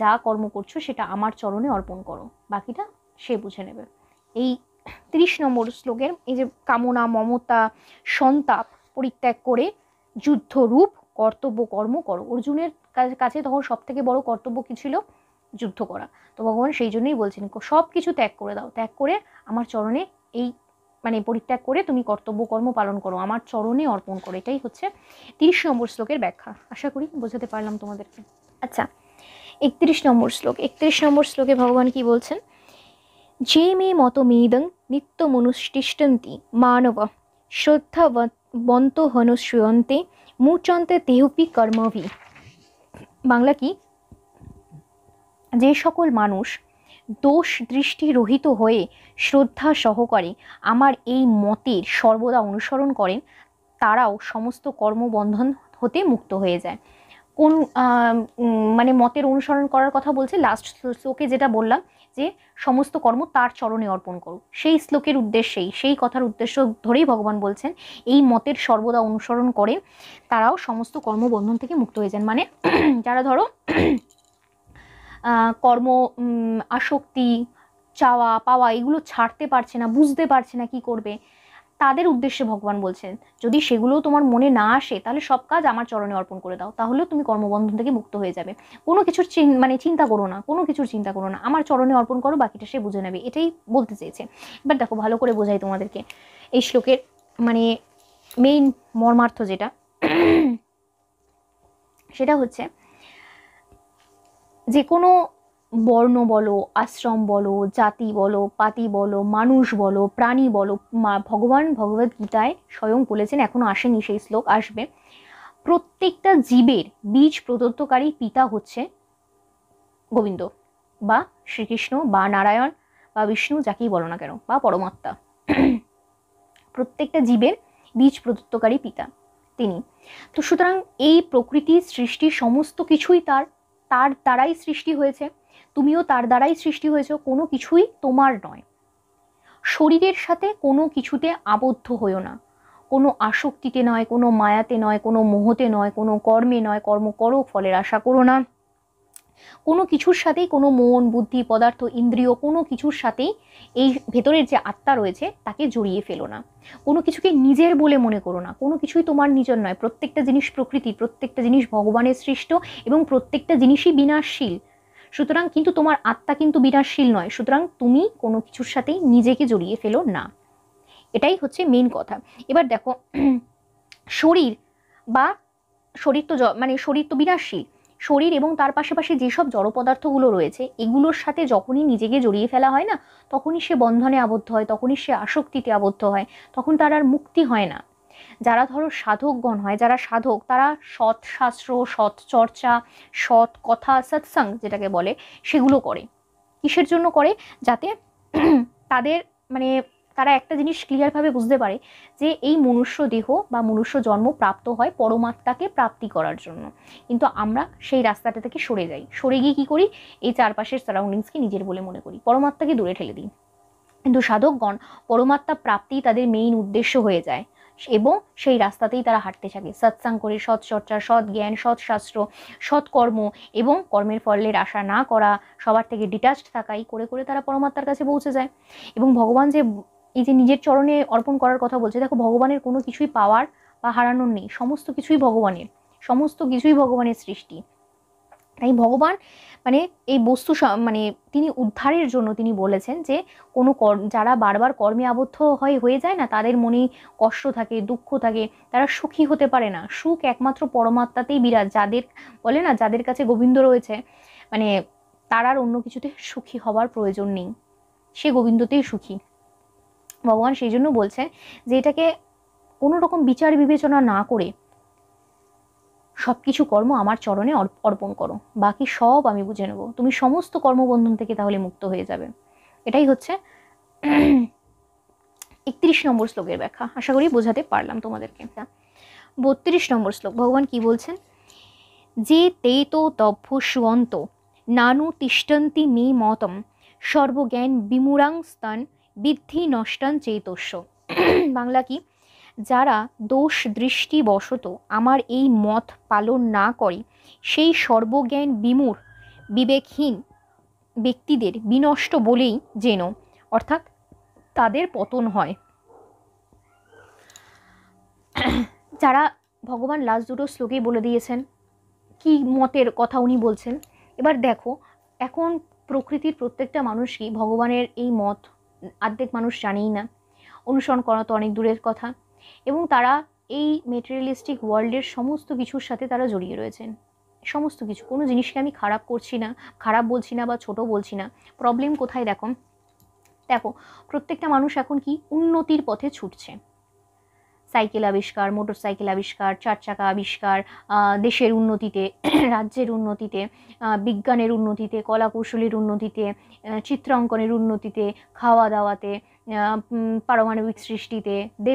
যা কর্ম করছো সেটা আমার চরণে অর্পণ করো, বাকিটা সে বুঝে নেবে। এই 30 নম্বর শ্লোকের এই যে কামনা, মমতা, সন্তাপ পরিত্যাগ করে যুদ্ধরূপ কর্তব্য কর্ম করো। অর্জুনের কাছে তখন সব থেকে বড় কর্তব্য কি ছিল? যুদ্ধ করা। তো ভগবান সেই জন্যই বলছেন সব কিছু ত্যাগ করে দাও, ত্যাগ করে আমার চরণে এই মানে পরিত্যাগ করে তুমি কর্তব্য কর্ম পালন করো, আমার চরণে অর্পণ করো। এটাই হচ্ছে 30 নম্বর শ্লোকের ব্যাখ্যা। আশা করি বোঝাতে পারলাম তোমাদেরকে। আচ্ছা, 31 নম্বর শ্লোক। 31 নম্বর শ্লোকে ভগবান কি বলছেন? যে মে মতমেদং নিত্য মনুষ্ঠিষ্ঠন্তি মানব শ্রদ্ধাবন্ত হনুশ্রয়ন্তে মুচন্তে তেহপি কর্মভি। বাংলা কি? যে সকল মানুষ দোষ দৃষ্টি রহিত হয়ে শ্রদ্ধা সহকারে আমার এই মতের সর্বদা অনুসরণ করেন, তারাও সমস্ত কর্মবন্ধন হতে মুক্ত হয়ে যায়। কোন মানে মতের অনুসরণ করার কথা বলছে? লাস্ট শ্লোকে যেটা বললাম যে সমস্ত কর্ম তার চরণে অর্পণ করো, সেই শ্লোকের উদ্দেশ্যেই, সেই কথার উদ্দেশ্য ধরেই ভগবান বলছেন এই মতের সর্বদা অনুসরণ করে তারাও সমস্ত কর্মবন্ধন থেকে মুক্ত হয়ে যান। মানে যারা ধরো কর্ম আসক্তি, চাওয়া পাওয়া এগুলো ছাড়তে পারছে না, বুঝতে পারছে না কি করবে, তাদের উদ্দেশ্যে ভগবান বলছেন যদি সেগুলো তোমার মনে না আসে তাহলে সব কাজ আমার চরণে অর্পণ করে দাও, তাহলেও তুমি কর্মবন্ধন থেকে মুক্ত হয়ে যাবে। কোনো কিছুর মানে চিন্তা করো না, কোনো কিছুর চিন্তা করো না, আমার চরণে অর্পণ করো, বাকিটা সে বুঝে নেবে। এটাই বলতে চেয়েছে। এবার দেখো ভালো করে বোঝাই তোমাদেরকে এই শ্লোকের মানে মেইন মর্মার্থ যেটা, সেটা হচ্ছে যে কোনো বর্ণ বলো, আশ্রম বলো, জাতি বলো, পাতি বলো, মানুষ বলো, প্রাণী বলো, ভগবান ভগবদ গীতায় স্বয়ং বলেছেন, এখনো আসেনি সেই শ্লোক, আসবে। প্রত্যেকটা জীবের বীজ প্রদত্তকারী পিতা হচ্ছে গোবিন্দ বা শ্রীকৃষ্ণ বা নারায়ণ বা বিষ্ণু, যাকেই বলো না কেন, বা পরমাত্মা। প্রত্যেকটা জীবের বীজ প্রদত্তকারী পিতা তিনি। তো সুতরাং এই প্রকৃতি সৃষ্টি সমস্ত কিছুই তার দ্বারাই সৃষ্টি হয়েছে, তুমিও তার দ্বারাই সৃষ্টি হয়েছো, কোনো কিছুই তোমার নয়। শরীরের সাথে কোনো কিছুতে আবদ্ধ হইও না, কোনো আসক্তিতে নয়, কোনো মায়াতে নয়, কোনো মোহতে নয়, কোনো কর্মে নয়, কর্ম করো ফলের আশা করো না, কোনো কিছুর সাথেই, কোনো মন বুদ্ধি পদার্থ ইন্দ্রিয় কোনো কিছুর সাথেই এই ভেতরের যে আত্মা রয়েছে তাকে জড়িয়ে ফেলো না, কোনো কিছুকে নিজের বলে মনে করো না, কোনো কিছুই তোমার নিজের নয়। প্রত্যেকটা জিনিস প্রকৃতি, প্রত্যেকটা জিনিস ভগবানের সৃষ্ট এবং প্রত্যেকটা জিনিসই বিনাশশীল। সুতরাং কিন্তু তোমার আত্মা কিন্তু বিনাশশীল নয়, সুতরাং তুমি কোনো কিছুর সাথেই নিজেকে জড়িয়ে ফেলো না। এটাই হচ্ছে মেইন কথা। এবার দেখো শরীর বা শরীর তো মানে শরীর তো বিনাশশীল, শরীর এবং তার পাশাপাশি যেসব জড় পদার্থগুলো রয়েছে এগুলোর সাথে যখনই নিজেকে জড়িয়ে ফেলা হয় না, তখনই সে বন্ধনে আবদ্ধ হয়, তখনই সে আসক্তিতে আবদ্ধ হয়, তখন তার আর মুক্তি হয় না। যারা ধরো সাধকগণ হয়, যারা সাধক, তারা সৎ শাস্ত্র, সৎ চর্চা, সৎ কথা, সৎসঙ্গ যেটাকে বলে, সেগুলো করে। কিসের জন্য করে? যাতে তাদের মানে তারা একটা জিনিস ক্লিয়ারভাবে বুঝতে পারে যে এই মনুষ্য দেহ বা মনুষ্য জন্ম প্রাপ্ত হয় পরমাত্মাকে প্রাপ্তি করার জন্য, কিন্তু আমরা সেই রাস্তাটা থেকে সরে যাই, সরে গিয়ে কি করি? এই চারপাশের সারাউন্ডিংসকে নিজের বলে মনে করি, পরমাত্মাকে দূরে ঠেলে দিই। কিন্তু সাধকগণ পরমাত্মা প্রাপ্তি তাদের মেইন উদ্দেশ্য হয়ে যায় এবং সেই রাস্তাতেই তারা হাঁটতে থাকে, সৎসঙ্গ করে, সৎ চর্চা, সৎ জ্ঞান, সৎ শাস্ত্র, সৎ কর্ম এবং কর্মের ফলের আশা না করা, সবার থেকে ডিটাচড থাকাই করে করে তারা পরমাত্মার কাছে পৌঁছে যায়। এবং ভগবান যে এই যে নিজের চরণে অর্পণ করার কথা বলছে, দেখো ভগবানের কোনো কিছুই পাওয়ার বা হারানোর নেই, সমস্ত কিছুই ভগবানের, সমস্ত কিছুই ভগবানের সৃষ্টি। তাই ভগবান মানে এই বস্তু মানে তিনি উদ্ধারের জন্য তিনি বলেছেন যে কোনো যারা বারবার কর্মে আবদ্ধ হয়ে যায় না, তাদের মনে কষ্ট থাকে, দুঃখ থাকে, তারা সুখী হতে পারে না। সুখ একমাত্র পরমাত্মাতেই বিরাজ, যাদের বলে না যাদের কাছে গোবিন্দ রয়েছে, মানে তার আর অন্য কিছুতে সুখী হবার প্রয়োজন নেই, সে গোবিন্দতেই সুখী। ভগবান সেই জন্য বলছেন যে এটাকে কোনো রকম বিচার বিবেচনা না করে সবকিছু কর্ম আমার চরণে অর্পণ করো, বাকি সব আমি বুঝে নেব, তুমি সমস্ত কর্মবন্ধন থেকে তাহলে মুক্ত হয়ে যাবে। এটাই হচ্ছে 31 নম্বর শ্লোকের ব্যাখ্যা। আশা করি বোঝাতে পারলাম তোমাদেরকে। 32 নম্বর শ্লোক ভগবান কি বলছেন? যে তে তো দভ্য সুয়ন্ত নানু তিষ্ঠন্তি মে মতম সর্বজ্ঞান বিমূঢ়াং স্তান বিদ্ধি নষ্টান চেতস্য। বাংলা কি, যারা দোষ দৃষ্টিবশত আমার এই মত পালন না করে সেই সর্বজ্ঞান বিমূঢ় বিবেকহীন ব্যক্তিদের বিনষ্ট বলেই যেন, অর্থাৎ তাদের পতন হয়। যারা ভগবান লাস্ট দুটো শ্লোকেই বলে দিয়েছেন কি মতের কথা উনি বলছেন। এবার দেখো, এখন প্রকৃতির প্রত্যেকটা মানুষই ভগবানের এই মত অর্ধেক মানুষ জানেই না, অনুসরণ করা তো অনেক দূরের কথা, এবং তারা এই মেটেরিয়ালিস্টিক ওয়ার্ল্ডের সমস্ত কিছুর সাথে তারা জড়িয়ে রয়েছেন। সমস্ত কিছু, কোনো জিনিসকে আমি খারাপ করছি না, খারাপ বলছি না বা ছোট বলছি না। প্রবলেম কোথায় দেখো, দেখো প্রত্যেকটা মানুষ এখন কি উন্নতির পথে ছুটছে। সাইকেল আবিষ্কার, মোটর সাইকেল আবিষ্কার, চার চাকা আবিষ্কার, দেশের উন্নতিতে, রাজ্যের উন্নতিতে, বিজ্ঞানের উন্নতিতে, কলা কৌশলের উন্নতিতে, চিত্রাঙ্কনের উন্নতিতে, খাওয়া দাওয়াতে, পারমাণবিক সৃষ্টিতে,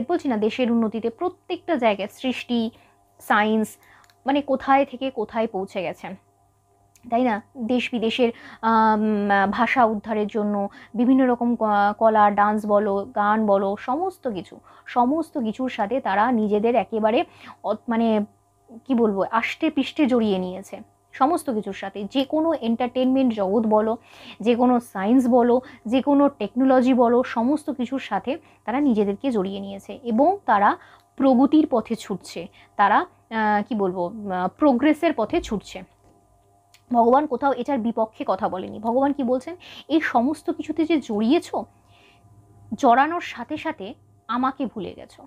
বলছি না দেশের উন্নতিতে, প্রত্যেকটা জায়গায় সৃষ্টি, সায়েন্স, মানে কোথায় থেকে কোথায় পৌঁছে গেছে, তাই না? দেশ বিদেশের ভাষা উদ্ধারের জন্য বিভিন্ন রকম কলা, ডান্স বলো, গান বলো, সমস্ত কিছুর সাথে তারা নিজেদের একেবারে মানে কি বলবো, আষ্টে পৃষ্ঠে জড়িয়ে নিয়েছে। সমস্ত কিছুর সাথে, যে কোনো এন্টারটেনমেন্ট জগৎ বলো, যে কোনো সায়েন্স বলো, যে কোনো টেকনোলজি বলো, সমস্ত কিছুর সাথে তারা নিজেদেরকে জড়িয়ে নিয়েছে এবং তারা প্রগতির পথে ছুটছে, তারা কি বলবো, প্রোগ্রেসের পথে ছুটছে। ভগবান কোথাও এটার বিপক্ষে কথা বলেনি। ভগবান কি বলছেন, এই সমস্ত কিছুতে যে জড়িয়েছ, জড়ানোর সাথে সাথে আমাকে ভুলে গেছো।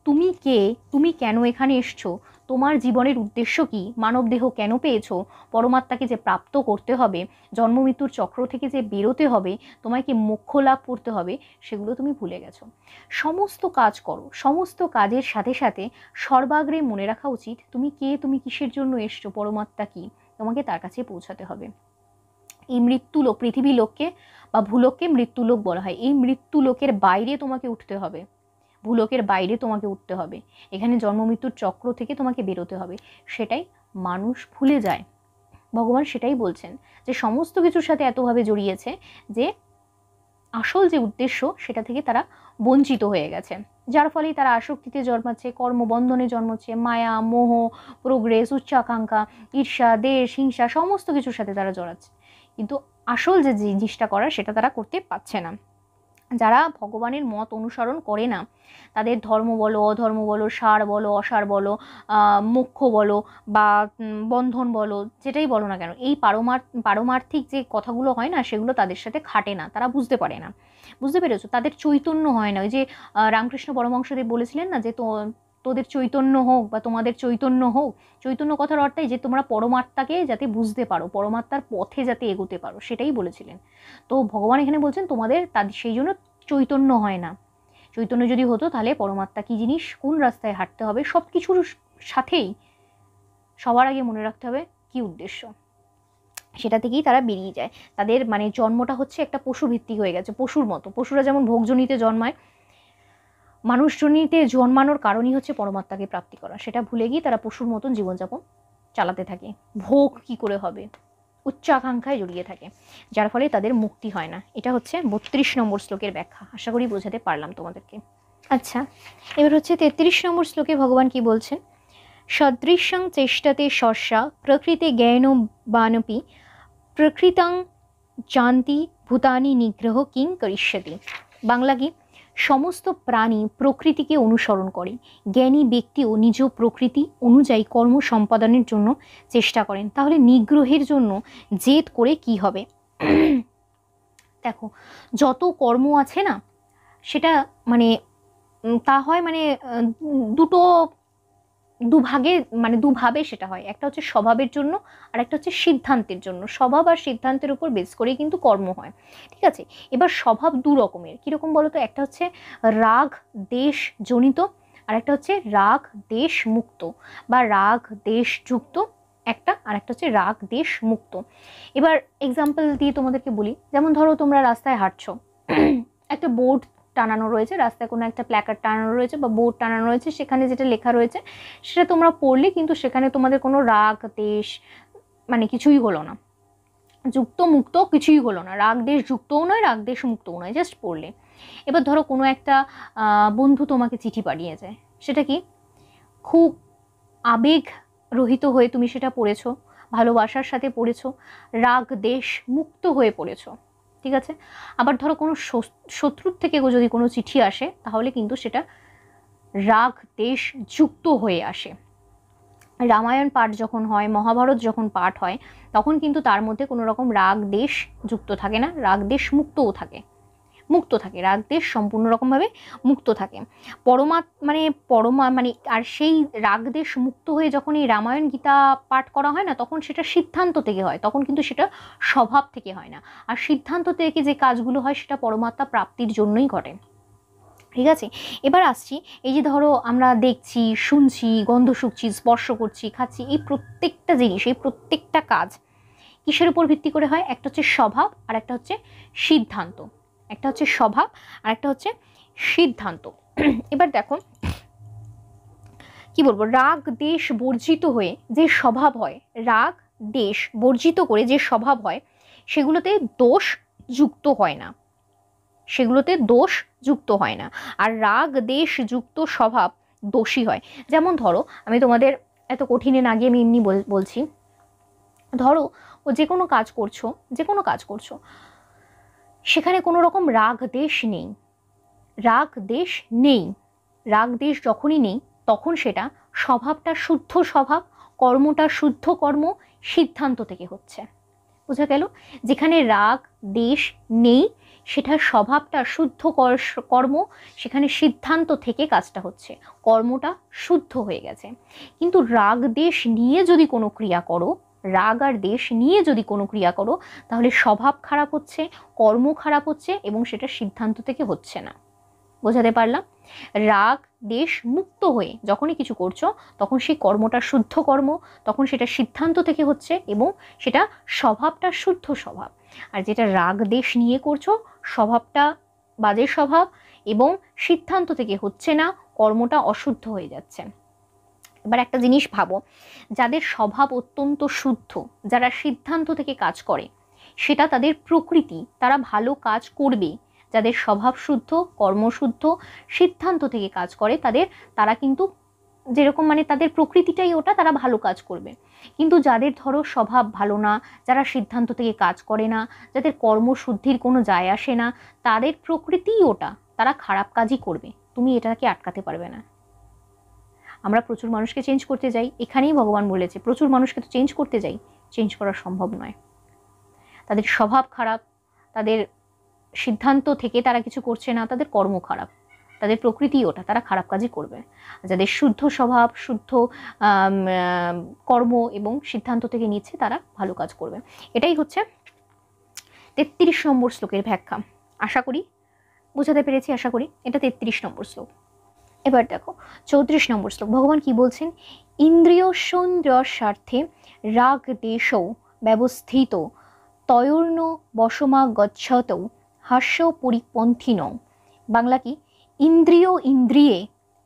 তুমি কে, তুমি কেন এখানে এসছো, তোমার জীবনের উদ্দেশ্য কি, মানবদেহ কেন পেয়েছো, পরমাত্মাকে যে প্রাপ্ত করতে হবে, জন্ম মৃত্যুর চক্র থেকে যে বেরোতে হবে, তোমাকে মোক্ষ লাভ করতে হবে, সেগুলো তুমি ভুলে গেছো। সমস্ত কাজ করো, সমস্ত কাজের সাথে সাথে সর্বাগ্রে মনে রাখা উচিত তুমি কে, তুমি কিসের জন্য এসছো, পরমাত্মা কি, তোমাকে তার কাছে পৌঁছাতে হবে। এই মৃত্যুলোক, পৃথিবী লোককে বা ভূলোককে মৃত্যুলোক বলা হয়। এই মৃত্যুলোকের বাইরে তোমাকে উঠতে হবে, ভূলোকের বাইরে তোমাকে উঠতে হবে, এখানে জন্ম মৃত্যুর চক্র থেকে তোমাকে বেরোতে হবে। সেটাই মানুষ ভুলে যায়। ভগবান সেটাই বলছেন যে সমস্ত কিছুর সাথে এতভাবে জড়িয়েছে যে আসল যে উদ্দেশ্য সেটা থেকে তারা বঞ্চিত হয়ে গেছে, যার ফলেই তারা আসক্তিতে জন্মাচ্ছে, কর্মবন্ধনে জন্মাচ্ছে, মায়া, মোহ, প্রোগ্রেস, উচ্চাকাঙ্ক্ষা, ঈর্ষা, দেশ, হিংসা, সমস্ত কিছুর সাথে তারা জড়াচ্ছে, কিন্তু আসল যে জিনিসটা করার সেটা তারা করতে পারছে না। যারা ভগবানের মত অনুসরণ করে না, তাদের ধর্ম বলো, অধর্ম বলো, সার বলো, অসার বলো, মোক্ষ বলো বা বন্ধন বলো, যেটাই বলো না কেন, এই পারমার্থিক যে কথাগুলো হয় না, সেগুলো তাদের সাথে খাটে না, তারা বুঝতে পারে না। বুঝতে পেরেছো? তাদের চৈতন্য হয় না। ওই যে রামকৃষ্ণ পরমহংসদেব বলেছিলেন না যে তোদের চৈতন্য হোক বা তোমাদের চৈতন্য হোক। চৈতন্য কথার অর্থই যে তোমরা পরমাত্মাকে যাতে বুঝতে পারো, পরমাত্মার পথে যাতে এগোতে পারো, সেটাই বলেছিলেন। তো ভগবান এখানে বলছেন তোমাদের সেই জন্য চৈতন্য হয় না। চৈতন্য যদি হতো তাহলে পরমাত্মা কি জিনিস, কোন রাস্তায় হাঁটতে হবে, সব কিছুর সাথেই সবার আগে মনে রাখতে হবে কি উদ্দেশ্য, সেটা থেকেই তারা বেরিয়ে যায়। তাদের মানে জন্মটা হচ্ছে একটা পশু ভিত্তিক হয়ে গেছে, পশুর মতো। পশুরা যেমন ভোগজনিতে জন্মায়, মানুষজনিতে জন্মানোর কারণই হচ্ছে পরমাত্মাকে প্রাপ্তি করা। সেটা ভুলে গিয়ে তারা পশুর মতন জীবনযাপন চালাতে থাকে, ভোগ কি করে হবে, উচ্চাকাঙ্ক্ষায় জড়িয়ে থাকে, যার ফলে তাদের মুক্তি হয় না। এটা হচ্ছে 32 নম্বর শ্লোকের ব্যাখ্যা। আশা করি বোঝাতে পারলাম তোমাদেরকে। আচ্ছা, এবার হচ্ছে 33 নম্বর শ্লোকে ভগবান কি বলছেন, সদৃশ্যং চেষ্টাতে শস্যা প্রকৃতি জ্ঞান বানপি প্রকৃতং জানতি ভূতানি নিগ্রহ কিং করিষ্যতি। বাংলা কি, সমস্ত প্রাণী প্রকৃতিকে অনুসরণ করে, জ্ঞানী ব্যক্তিও নিজ প্রকৃতি অনুযায়ী কর্ম সম্পাদনের জন্য চেষ্টা করেন, তাহলে নিগ্রহের জন্য জেদ করে কি হবে? দেখো, যত কর্ম আছে না, সেটা মানে তা হয় মানে দুভাগে, মানে দুভাবে সেটা হয়। একটা হচ্ছে স্বভাবের জন্য আর একটা হচ্ছে সিদ্ধান্তের জন্য। স্বভাব আর সিদ্ধান্তের উপর বেস করেই কিন্তু কর্ম হয়, ঠিক আছে? এবার স্বভাব দু রকমের, কীরকম বলো তো? একটা হচ্ছে রাগ দেশ জনিত, আর একটা হচ্ছে রাগ দেশ মুক্ত বা রাগ দেশ যুক্ত একটা, আর একটা হচ্ছে রাগ দেশ মুক্ত। এবার এক্সাম্পল দিয়ে তোমাদেরকে বলি, যেমন ধরো তোমরা রাস্তায় হাঁটছো, একটা বোর্ড টানানো রয়েছে, রাস্তায় কোনো একটা প্ল্যাকার্ড টানানো রয়েছে বা বোর্ড টানানো রয়েছে, সেখানে যেটা লেখা রয়েছে সেটা তোমরা পড়লে কিন্তু সেখানে তোমাদের কোনো রাগ দেশ মানে কিছুই হলো না, যুক্ত মুক্ত কিছুই হলো না, রাগ দেশ যুক্তও নয় রাগ দেশ মুক্তও নয়, জাস্ট পড়লে। এবার ধরো কোনো একটা বন্ধু তোমাকে চিঠি পাঠিয়েছে, সেটা কি খুব আবেগ রহিত হয়ে তুমি সেটা পড়েছো, ভালোবাসার সাথে পড়েছো, রাগ দেশ মুক্ত হয়ে পড়েছো, ঠিক আছে। আবার ধরো কোনো শত্রুর থেকে যদি কোনো চিঠি আসে তাহলে কিন্তু সেটা রাগ দেশ যুক্ত হয়ে আসে। রামায়ণ পাঠ যখন হয়, মহাভারত যখন পাঠ হয়, তখন কিন্তু তার মধ্যে কোনো রকম রাগ দেশ যুক্ত থাকে না, রাগ দেশ মুক্তও থাকে, মুক্ত থাকে, রাগ দেশ সম্পূর্ণ রকমভাবে মুক্ত থাকে। মানে আর সেই রাগ দেশ মুক্ত হয়ে যখন এই রামায়ণ গীতা পাঠ করা হয় না, তখন সেটা সিদ্ধান্ত থেকে হয়, তখন কিন্তু সেটা স্বভাব থেকে হয় না। আর সিদ্ধান্ত থেকে যে কাজগুলো হয় সেটা পরমাত্মা প্রাপ্তির জন্যই ঘটে, ঠিক আছে। এবার আসছি, এই যে ধরো আমরা দেখছি, শুনছি, গন্ধ শুকছি, স্পর্শ করছি, খাচ্ছি, এই প্রত্যেকটা জিনিস, এই প্রত্যেকটা কাজ কিসের উপর ভিত্তি করে হয়? একটা হচ্ছে স্বভাব আর একটা হচ্ছে সিদ্ধান্ত, একটা হচ্ছে স্বভাব আর একটা হচ্ছে সিদ্ধান্ত। এবার দেখো কি বলবো, রাগ দেশ বর্জিত হয়ে যে স্বভাব হয়, রাগ দেশ বর্জিত করে যে স্বভাব হয়, সেগুলোতে দোষ যুক্ত হয় না, সেগুলোতে দোষ যুক্ত হয় না। আর রাগ দেশ যুক্ত স্বভাব দোষী হয়। যেমন ধরো, আমি তোমাদের এত কঠিনে না গিয়ে আমি এমনি বলছি, ধরো ও যে কোনো কাজ করছো, যে কোনো কাজ করছো, সেখানে কোনো রকম রাগ দেশ নেই, রাগ দেশ নেই, রাগ দেশ যখনই নেই তখন সেটা স্বভাবটা শুদ্ধ স্বভাব, কর্মটা শুদ্ধ কর্ম, সিদ্ধান্ত থেকে হচ্ছে। বোঝা গেল? যেখানে রাগ দেশ নেই সেটা স্বভাবটা শুদ্ধ কর্ম, সেখানে সিদ্ধান্ত থেকে কাজটা হচ্ছে, কর্মটা শুদ্ধ হয়ে গেছে। কিন্তু রাগ দেশ নিয়ে যদি কোনো ক্রিয়া করো, রাগ আর দেশ নিয়ে যদি কোনো ক্রিয়া করো, তাহলে স্বভাব খারাপ হচ্ছে, কর্ম খারাপ হচ্ছে এবং সেটা সিদ্ধান্ত থেকে হচ্ছে না। বোঝাতে পারলাম? রাগ দেশ মুক্ত হয়ে যখনই কিছু করছো তখন সেই কর্মটা শুদ্ধ কর্ম, তখন সেটা সিদ্ধান্ত থেকে হচ্ছে এবং সেটা স্বভাবটা শুদ্ধ স্বভাব। আর যেটা রাগ দেশ নিয়ে করছো, স্বভাবটা বাজে স্বভাব এবং সিদ্ধান্ত থেকে হচ্ছে না, কর্মটা অশুদ্ধ হয়ে যাচ্ছে। এবার একটা জিনিস ভাবো, যাদের স্বভাব অত্যন্ত শুদ্ধ, যারা সিদ্ধান্ত থেকে কাজ করে, সেটা তাদের প্রকৃতি, তারা ভালো কাজ করবে। যাদের স্বভাব শুদ্ধ, কর্মশুদ্ধ, সিদ্ধান্ত থেকে কাজ করে, তারা কিন্তু যেরকম মানে তাদের প্রকৃতিটাই ওটা, তারা ভালো কাজ করবে। কিন্তু যাদের ধরো স্বভাব ভালো না, যারা সিদ্ধান্ত থেকে কাজ করে না, যাদের কর্মশুদ্ধির কোনো যায় আসে না, তাদের প্রকৃতিই ওটা, তারা খারাপ কাজই করবে, তুমি এটাকে আটকাতে পারবে না। আমরা প্রচুর মানুষকে চেঞ্জ করতে যাই, এখানেই ভগবান বলেছে প্রচুর মানুষকে তো চেঞ্জ করতে যাই, চেঞ্জ করা সম্ভব নয়। তাদের স্বভাব খারাপ, তাদের সিদ্ধান্ত থেকে তারা কিছু করছে না, তাদের কর্ম খারাপ, তাদের প্রকৃতি ওটা, তারা খারাপ কাজই করবে। যাদের শুদ্ধ স্বভাব, শুদ্ধ কর্ম এবং সিদ্ধান্ত থেকে নিচ্ছে, তারা ভালো কাজ করবে। এটাই হচ্ছে 33 নম্বর শ্লোকের ব্যাখ্যা। আশা করি বোঝাতে পেরেছি, আশা করি। এটা 33 নম্বর শ্লোক। এবার দেখো 34 নম্বর শ্লোক, ভগবান কি বলছেন? ইন্দ্রিয় সৌন্দর্য স্বার্থে রাগ দেশও ব্যবস্থিত তয়োর্ণ বসমা গচ্ছত হাস্য পরিপন্থীন। বাংলা কি? ইন্দ্রিয়ে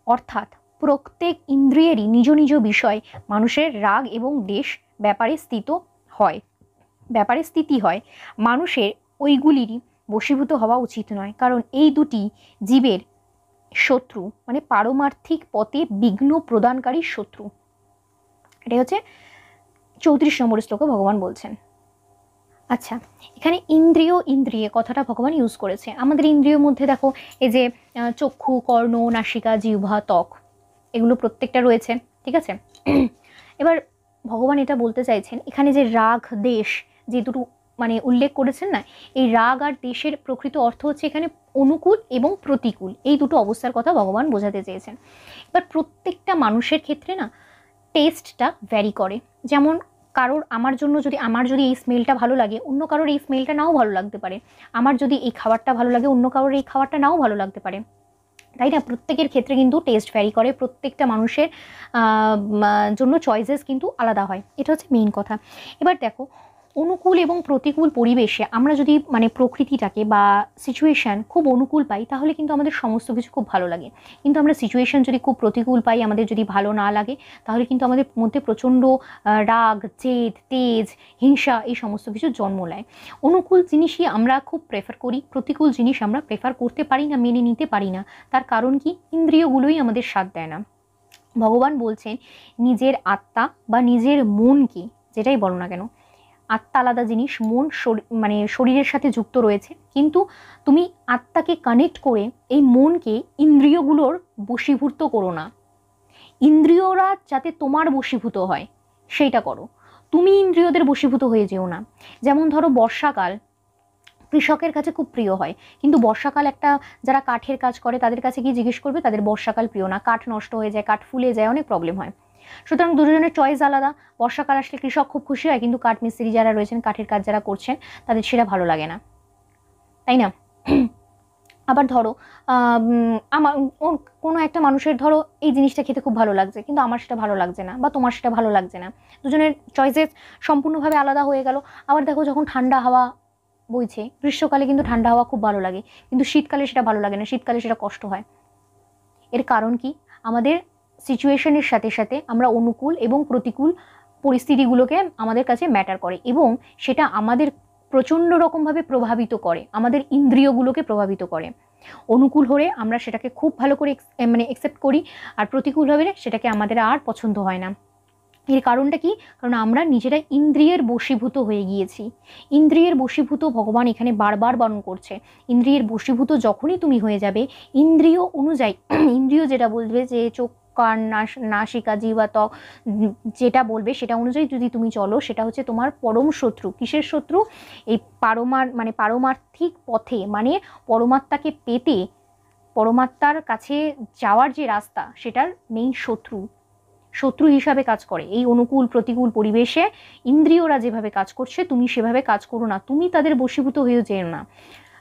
অর্থাৎ প্রত্যেক ইন্দ্রিয়েরই নিজ নিজ বিষয় মানুষের রাগ এবং দেশ ব্যাপারে স্থিতি হয়। মানুষের ওইগুলিরই বশীভূত হওয়া উচিত নয়, কারণ এই দুটি জীবের শত্রু, মানে পারমার্থিক পথে বিঘ্ন প্রদানকারী শত্রু। এটাই হচ্ছে 34 নম্বর শ্লোকে ভগবান বলছেন। আচ্ছা, এখানে ইন্দ্রিয়ে কথাটা ভগবান ইউজ করেছে। আমাদের ইন্দ্রিয়ের মধ্যে দেখো, এই যে চক্ষু, কর্ণ, নাসিকা, জিহ্বা, ত্বক, এগুলো প্রত্যেকটা রয়েছে, ঠিক আছে। এবার ভগবান এটা বলতে চাইছেন, এখানে যে রাগ দেশ যে দুটো মানে উল্লেখ করেছেন না, এই রাগ আর দেশের প্রকৃত অর্থ হচ্ছে এখানে অনুকূল এবং প্রতিকূল, এই দুটো অবস্থার কথা ভগবান বোঝাতে চেয়েছেন। এবার প্রত্যেকটা মানুষের ক্ষেত্রে না টেস্টটা ভ্যারি করে। যেমন আমার যদি এই স্মেলটা ভালো লাগে, অন্য কারোর এই স্মেলটা নাও ভালো লাগতে পারে। আমার যদি এই খাবারটা ভালো লাগে, অন্য কারোর এই খাবারটা নাও ভালো লাগতে পারে, তাই না? প্রত্যেকের ক্ষেত্রে কিন্তু টেস্ট ভ্যারি করে, প্রত্যেকটা মানুষের জন্য চয়েসেস কিন্তু আলাদা হয়, এটা হচ্ছে মেইন কথা। এবার দেখো, অনুকূল এবং প্রতিকূল পরিবেশে আমরা যদি মানে প্রকৃতিটাকে বা সিচুয়েশান খুব অনুকূল পাই তাহলে কিন্তু আমাদের সমস্ত কিছু খুব ভালো লাগে। কিন্তু আমরা সিচুয়েশান যদি খুব প্রতিকূল পাই, আমাদের যদি ভালো না লাগে, তাহলে কিন্তু আমাদের মধ্যে প্রচণ্ড রাগ, জেদ, তেজ, হিংসা এই সমস্ত কিছু জন্ম নেয়। অনুকূল জিনিসই আমরা খুব প্রেফার করি, প্রতিকূল জিনিস আমরা প্রেফার করতে পারি না, মেনে নিতে পারি না। তার কারণ কি? ইন্দ্রিয়গুলোই আমাদের সাথ দেয় না। ভগবান বলছেন নিজের আত্মা বা নিজের মনকে, যেটাই বলো না কেন, আত্মা আলাদা জিনিস, মন মানে শরীরের সাথে যুক্ত রয়েছে, কিন্তু তুমি আত্মাকে কানেক্ট করে এই মনকে ইন্দ্রিয়গুলোর বশীভূত করো না। ইন্দ্রিয়রা যাতে তোমার বশীভূত হয় সেইটা করো, তুমি ইন্দ্রিয়দের বশীভূত হয়ে যেও না। যেমন ধরো বর্ষাকাল কৃষকের কাছে খুব প্রিয় হয়, কিন্তু বর্ষাকাল একটা যারা কাঠের কাজ করে তাদের কাছে কি জিজ্ঞেস করবে? তাদের বর্ষাকাল প্রিয় না, কাঠ নষ্ট হয়ে যায়, কাঠ ফুলে যায়, অনেক প্রবলেম হয়। সুতরাং দুজনের চয়েস আলাদা। বর্ষাকাল আসলে কৃষক খুব খুশি হয়, কিন্তু কাঠ মিস্ত্রি যারা রয়েছেন, কাঠের কাজ যারা করছেন, তাদের সেটা ভালো লাগে না, তাই না? আবার ধরো আমার কোনো একটা মানুষের ধরো এই জিনিসটা খেতে খুব ভালো লাগছে, কিন্তু আমার সেটা ভালো লাগছে না, বা তোমার সেটা ভালো লাগছে না, দুজনের চয়েসেস সম্পূর্ণভাবে আলাদা হয়ে গেল। আবার দেখো যখন ঠান্ডা হাওয়া বইছে, গ্রীষ্মকালে কিন্তু ঠান্ডা হাওয়া খুব ভালো লাগে, কিন্তু শীতকালে সেটা ভালো লাগে না, শীতকালে সেটা কষ্ট হয়। এর কারণ কি? আমাদের সিচুয়েশনের সাথে সাথে আমরা অনুকূল এবং প্রতিকূল পরিস্থিতিগুলোকে আমাদের কাছে ম্যাটার করে, এবং সেটা আমাদের প্রচণ্ড রকমভাবে প্রভাবিত করে, আমাদের ইন্দ্রিয়গুলোকে প্রভাবিত করে। অনুকূল হলে আমরা সেটাকে খুব ভালো করে মানে অ্যাকসেপ্ট করি, আর প্রতিকূল হলে সেটাকে আমাদের আর পছন্দ হয় না। এর কারণটা কি? কারণ আমরা নিজেরা ইন্দ্রিয়ের বশীভূত হয়ে গিয়েছি। ইন্দ্রিয়ের বশীভূত ভগবান এখানে বারবার বর্ণন করছে। ইন্দ্রিয়ের বশীভূত যখনই তুমি হয়ে যাবে, ইন্দ্রিয় অনুযায়ী, ইন্দ্রিয় যেটা বলবে, যে চোখ, কান, নাসিকা, জিহ্বা, ত্বক যেটা বলবে সেটা অনুযায়ী যদি তুমি চলো, সেটা হচ্ছে তোমার পরম শত্রু। কিসের শত্রু? এই পারমার্থিক পথে, মানে পরমাত্মাকে পেতে, পরমাত্মার কাছে যাওয়ার যে রাস্তা, সেটার মেইন শত্রু হিসাবে কাজ করে। এই অনুকূল প্রতিকূল পরিবেশে ইন্দ্রিয়রা যেভাবে কাজ করছে, তুমি সেভাবে কাজ করো না, তুমি তাদের বশীভূত হয়ে যেও না।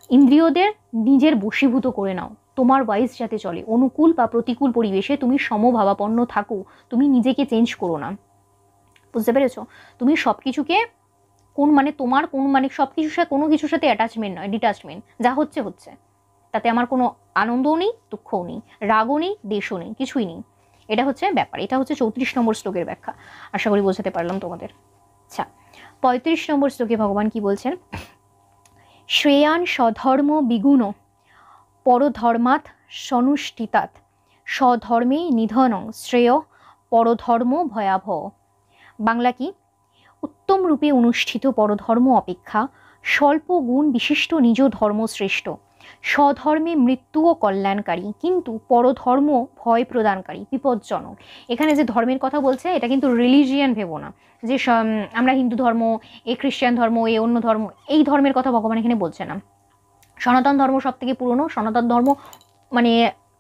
ইন্দ্রিয়দের নিজের বশীভূত করে নাও, তোমার ওয়াইজ যাতে চলে। অনুকূল বা প্রতিকূল পরিবেশে তুমি সমভাবাপন্ন থাকো, তুমি নিজেকে চেঞ্জ করো না। বুঝতে পেরেছো? তুমি সব কিছুকে সব কিছুর সাথে, কোনো কিছুর সাথে অ্যাটাচমেন্ট নয়, ডিটাচমেন্ট। যা হচ্ছে হচ্ছে, তাতে আমার কোনো আনন্দও নেই, দুঃখও নেই, রাগও নেই, দেশও নেই, কিছুই নেই। এটা হচ্ছে ব্যাপার। এটা হচ্ছে 34 নম্বর শ্লোকের ব্যাখ্যা। আশা করি বোঝাতে পারলাম তোমাদের। আচ্ছা, 35 নম্বর শ্লোকে ভগবান কি বলছেন? শ্রেয়ান স্বধর্ম বিগুণ পরধর্মাৎ সনুষ্ঠিতাৎ স্বধর্মে নিধনং শ্রেয় পরধর্ম ভয়াবহ। বাংলা কি? উত্তম রূপে অনুষ্ঠিত পরধর্ম অপেক্ষা স্বল্প গুণ বিশিষ্ট নিজ ধর্ম শ্রেষ্ঠ। স্বধর্মে মৃত্যুও কল্যাণকারী, কিন্তু পরধর্ম ভয় প্রদানকারী, বিপজ্জনক। এখানে যে ধর্মের কথা বলছে, এটা কিন্তু রিলিজিয়ান ভেবো না, যে আমরা হিন্দু ধর্ম, এ খ্রিস্টান ধর্ম, এ অন্য ধর্ম, এই ধর্মের কথা ভগবান এখানে বলছে না। সনাতন ধর্ম সব থেকে পুরনো, সনাতন ধর্ম মানে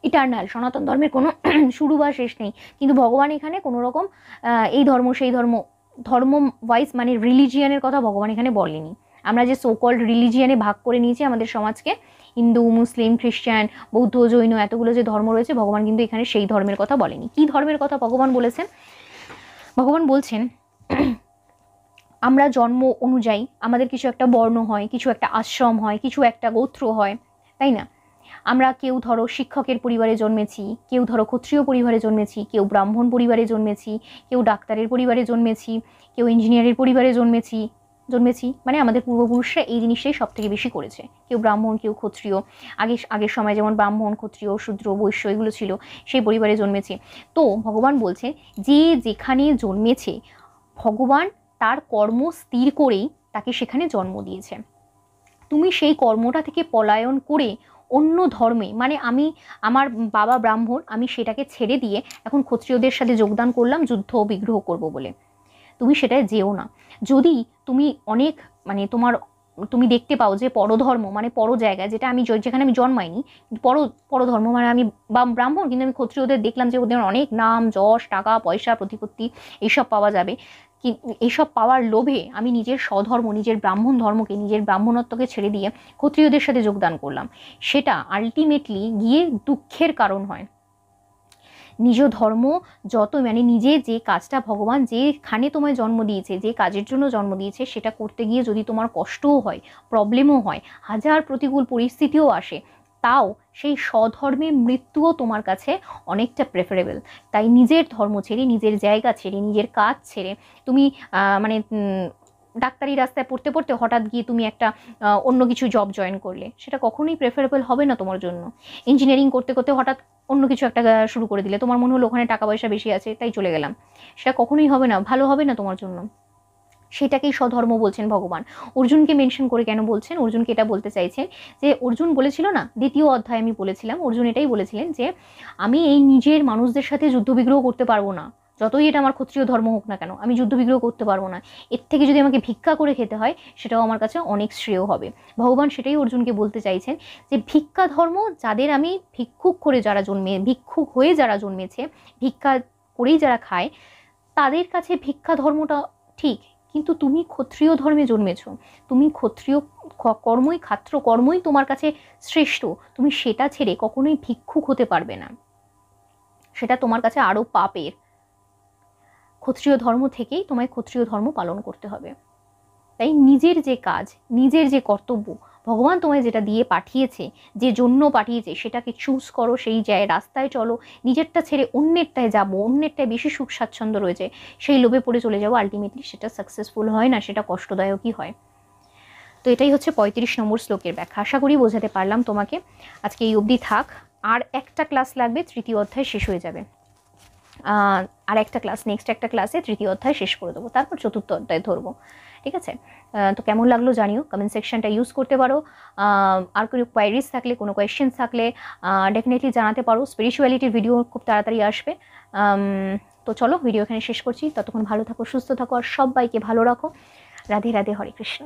ইটার্নাল, সনাতন ধর্মের কোনো শুরু বা শেষ নেই। কিন্তু ভগবান এখানে কোনো রকম এই ধর্ম সেই ধর্ম, ধর্ম ওয়াইজ মানে রিলিজিয়ানের কথা ভগবান এখানে বলেনি। আমরা যে সোকল্ড রিলিজিয়ানে ভাগ করে নিয়েছি আমাদের সমাজকে, হিন্দু, মুসলিম, খ্রিস্টান, বৌদ্ধ, জৈন, এতগুলো যে ধর্ম রয়েছে, ভগবান কিন্তু এখানে সেই ধর্মের কথা বলেনি। কি ধর্মের কথা ভগবান বলেছেন? ভগবান বলছেন আমরা জন্ম অনুযায়ী আমাদের কিছু একটা বর্ণ হয়, কিছু একটা আশ্রম হয়, কিছু একটা গোত্র হয়, তাই না? আমরা কেউ ধরো শিক্ষকের পরিবারে জন্মেছি, কেউ ধরো ক্ষত্রিয় পরিবারে জন্মেছি, কেউ ব্রাহ্মণ পরিবারে জন্মেছি, কেউ ডাক্তারের পরিবারে জন্মেছি, কেউ ইঞ্জিনিয়ারের পরিবারে জন্মেছি মানে আমাদের পূর্বপুরুষরা এই জিনিসটাই সব থেকে বেশি করেছে। কেউ ব্রাহ্মণ, কেউ ক্ষত্রিয়, আগের সময় যেমন ব্রাহ্মণ, ক্ষত্রিয়, শূদ্র, বৈশ্য এগুলো ছিল, সেই পরিবারে জন্মেছে। তো ভগবান বলছে যে যেখানে জন্মেছে, ভগবান তার কর্ম স্থির করেই তাকে সেখানে জন্ম দিয়েছে। তুমি সেই কর্মটা থেকে পলায়ন করে অন্য ধর্মে, মানে আমার বাবা ব্রাহ্মণ, আমি সেটাকে ছেড়ে দিয়ে এখন ক্ষত্রিয়দের সাথে যোগদান করলাম যুদ্ধ বিগ্রহ করব বলে, তুমি সেটায় যেও না। যদি তুমি অনেক তুমি দেখতে পাও যে পরধর্ম মানে পর জায়গায়, যেখানে আমি জন্মাইনি, পরধর্ম মানে আমি ব্রাহ্মণ, কিন্তু আমি ক্ষত্রিয়দের দেখলাম যে ওদের অনেক নাম, যশ, টাকা পয়সা, প্রতিপত্তি এইসব পাওয়া যাবে, এইসব পাওয়ার লোভে আমি নিজের স্বধর্ম, নিজের ব্রাহ্মণ ধর্মকে, নিজের ব্রাহ্মণত্বকে ছেড়ে দিয়ে ক্ষত্রিয়দের সাথে যোগদান করলাম, সেটা আলটিমেটলি গিয়ে দুঃখের কারণ হয়। নিজ ধর্ম যত মানে নিজে যে কাজটা ভগবান যেখানে তোমায় জন্ম দিয়েছে, যে কাজের জন্য জন্ম দিয়েছে, সেটা করতে গিয়ে যদি তোমার কষ্টও হয়, প্রবলেমও হয়, হাজার প্রতিকূল পরিস্থিতিও আসে, তাও সেই স্বধর্মে মৃত্যুও তোমার কাছে অনেকটা প্রেফারেবল। তাই নিজের ধর্ম ছেড়ে, নিজের জায়গা ছেড়ে, নিজের কাজ ছেড়ে তুমি মানে ডাক্তারি রাস্তায় পড়তে পড়তে হঠাৎ গিয়ে তুমি একটা অন্য কিছু জব জয়েন করলে, সেটা কখনোই প্রেফারেবল হবে না তোমার জন্য। ইঞ্জিনিয়ারিং করতে করতে হঠাৎ অন্য কিছু একটা শুরু করে দিলে, তোমার মনে হলো ওখানে টাকা পয়সা বেশি আছে তাই চলে গেলাম, সেটা কখনোই হবে না, ভালো হবে না তোমার জন্য। সেটাকেই স্বধর্ম বলছেন ভগবান। অর্জুনকে মেনশন করে কেন বলছেন? অর্জুনকে এটা বলতে চাইছেন যে, অর্জুন বলেছিল না, দ্বিতীয় অধ্যায় আমি বলেছিলাম, অর্জুন এটাই বলেছিলেন যে আমি এই নিজের মানুষদের সাথে যুদ্ধবিগ্রহ করতে পারবো না, যতই এটা আমার ক্ষত্রিয় ধর্ম হোক না কেন, আমি যুদ্ধবিগ্রহ করতে পারবো না। এর থেকে যদি আমাকে ভিক্ষা করে খেতে হয়, সেটাও আমার কাছে অনেক শ্রেয় হবে। ভগবান সেটাই অর্জুনকে বলতে চাইছেন যে ভিক্ষা ধর্ম, যাদের আমি ভিক্ষুক হয়ে যারা জন্মেছে, ভিক্ষা করেই যারা খায়, তাদের কাছে ভিক্ষা ধর্মটা ঠিক, কিন্তু তুমি ক্ষত্রিয় ধর্মে জন্মেছ, তুমি ক্ষত্রিয় কর্মই তোমার কাছে শ্রেষ্ঠ, তুমি সেটা ছেড়ে কখনোই ভিক্ষুক হতে পারবে না, সেটা তোমার কাছে আরো পাপের। ক্ষত্রিয় ধর্ম থেকেই তোমায় ক্ষত্রিয় ধর্ম পালন করতে হবে। তাই নিজের যে কাজ, নিজের যে কর্তব্য, ভগবান তোমায় যেটা দিয়ে পাঠিয়েছে, যে জন্য পাঠিয়েছে, সেটাকে চুজ করো, সেই রাস্তায় চলো। নিজেরটা ছেড়ে অন্যেরটায় যাবো, অন্যেরটায় বেশি সুখ স্বাচ্ছন্দ্য রয়েছে, সেই লোভে পড়ে চলে যাবো, আলটিমেটলি সেটা সাকসেসফুল হয় না, সেটা কষ্টদায়কই হয়। তো এটাই হচ্ছে 35 নম্বর শ্লোকের ব্যাখ্যা। আশা করি বোঝাতে পারলাম তোমাকে। আজকে এই অবধি থাক, আর একটা ক্লাস লাগবে, তৃতীয় অধ্যায় শেষ হয়ে যাবে। আর একটা ক্লাস, নেক্সট একটা ক্লাসে তৃতীয় অধ্যায় শেষ করে দেবো, তারপর চতুর্থ অধ্যায় ধরবো। ঠিক আছে? তো কেমন লাগলো জানিও, কমেন্ট সেকশনটা ইউজ করতে পারো। আর কোনো কোয়ারিজ থাকলে, কোনো কোয়েশ্চেন্স থাকলে ডেফিনেটলি জানাতে পারো। স্পিরিচুয়ালিটির ভিডিও খুব তাড়াতাড়ি আসবে। তো চলো, ভিডিও এখানে শেষ করছি। ততক্ষণ ভালো থাকো, সুস্থ থাকো, আর সবাইকে ভালো রাখো। রাধে রাধে, হরে কৃষ্ণ।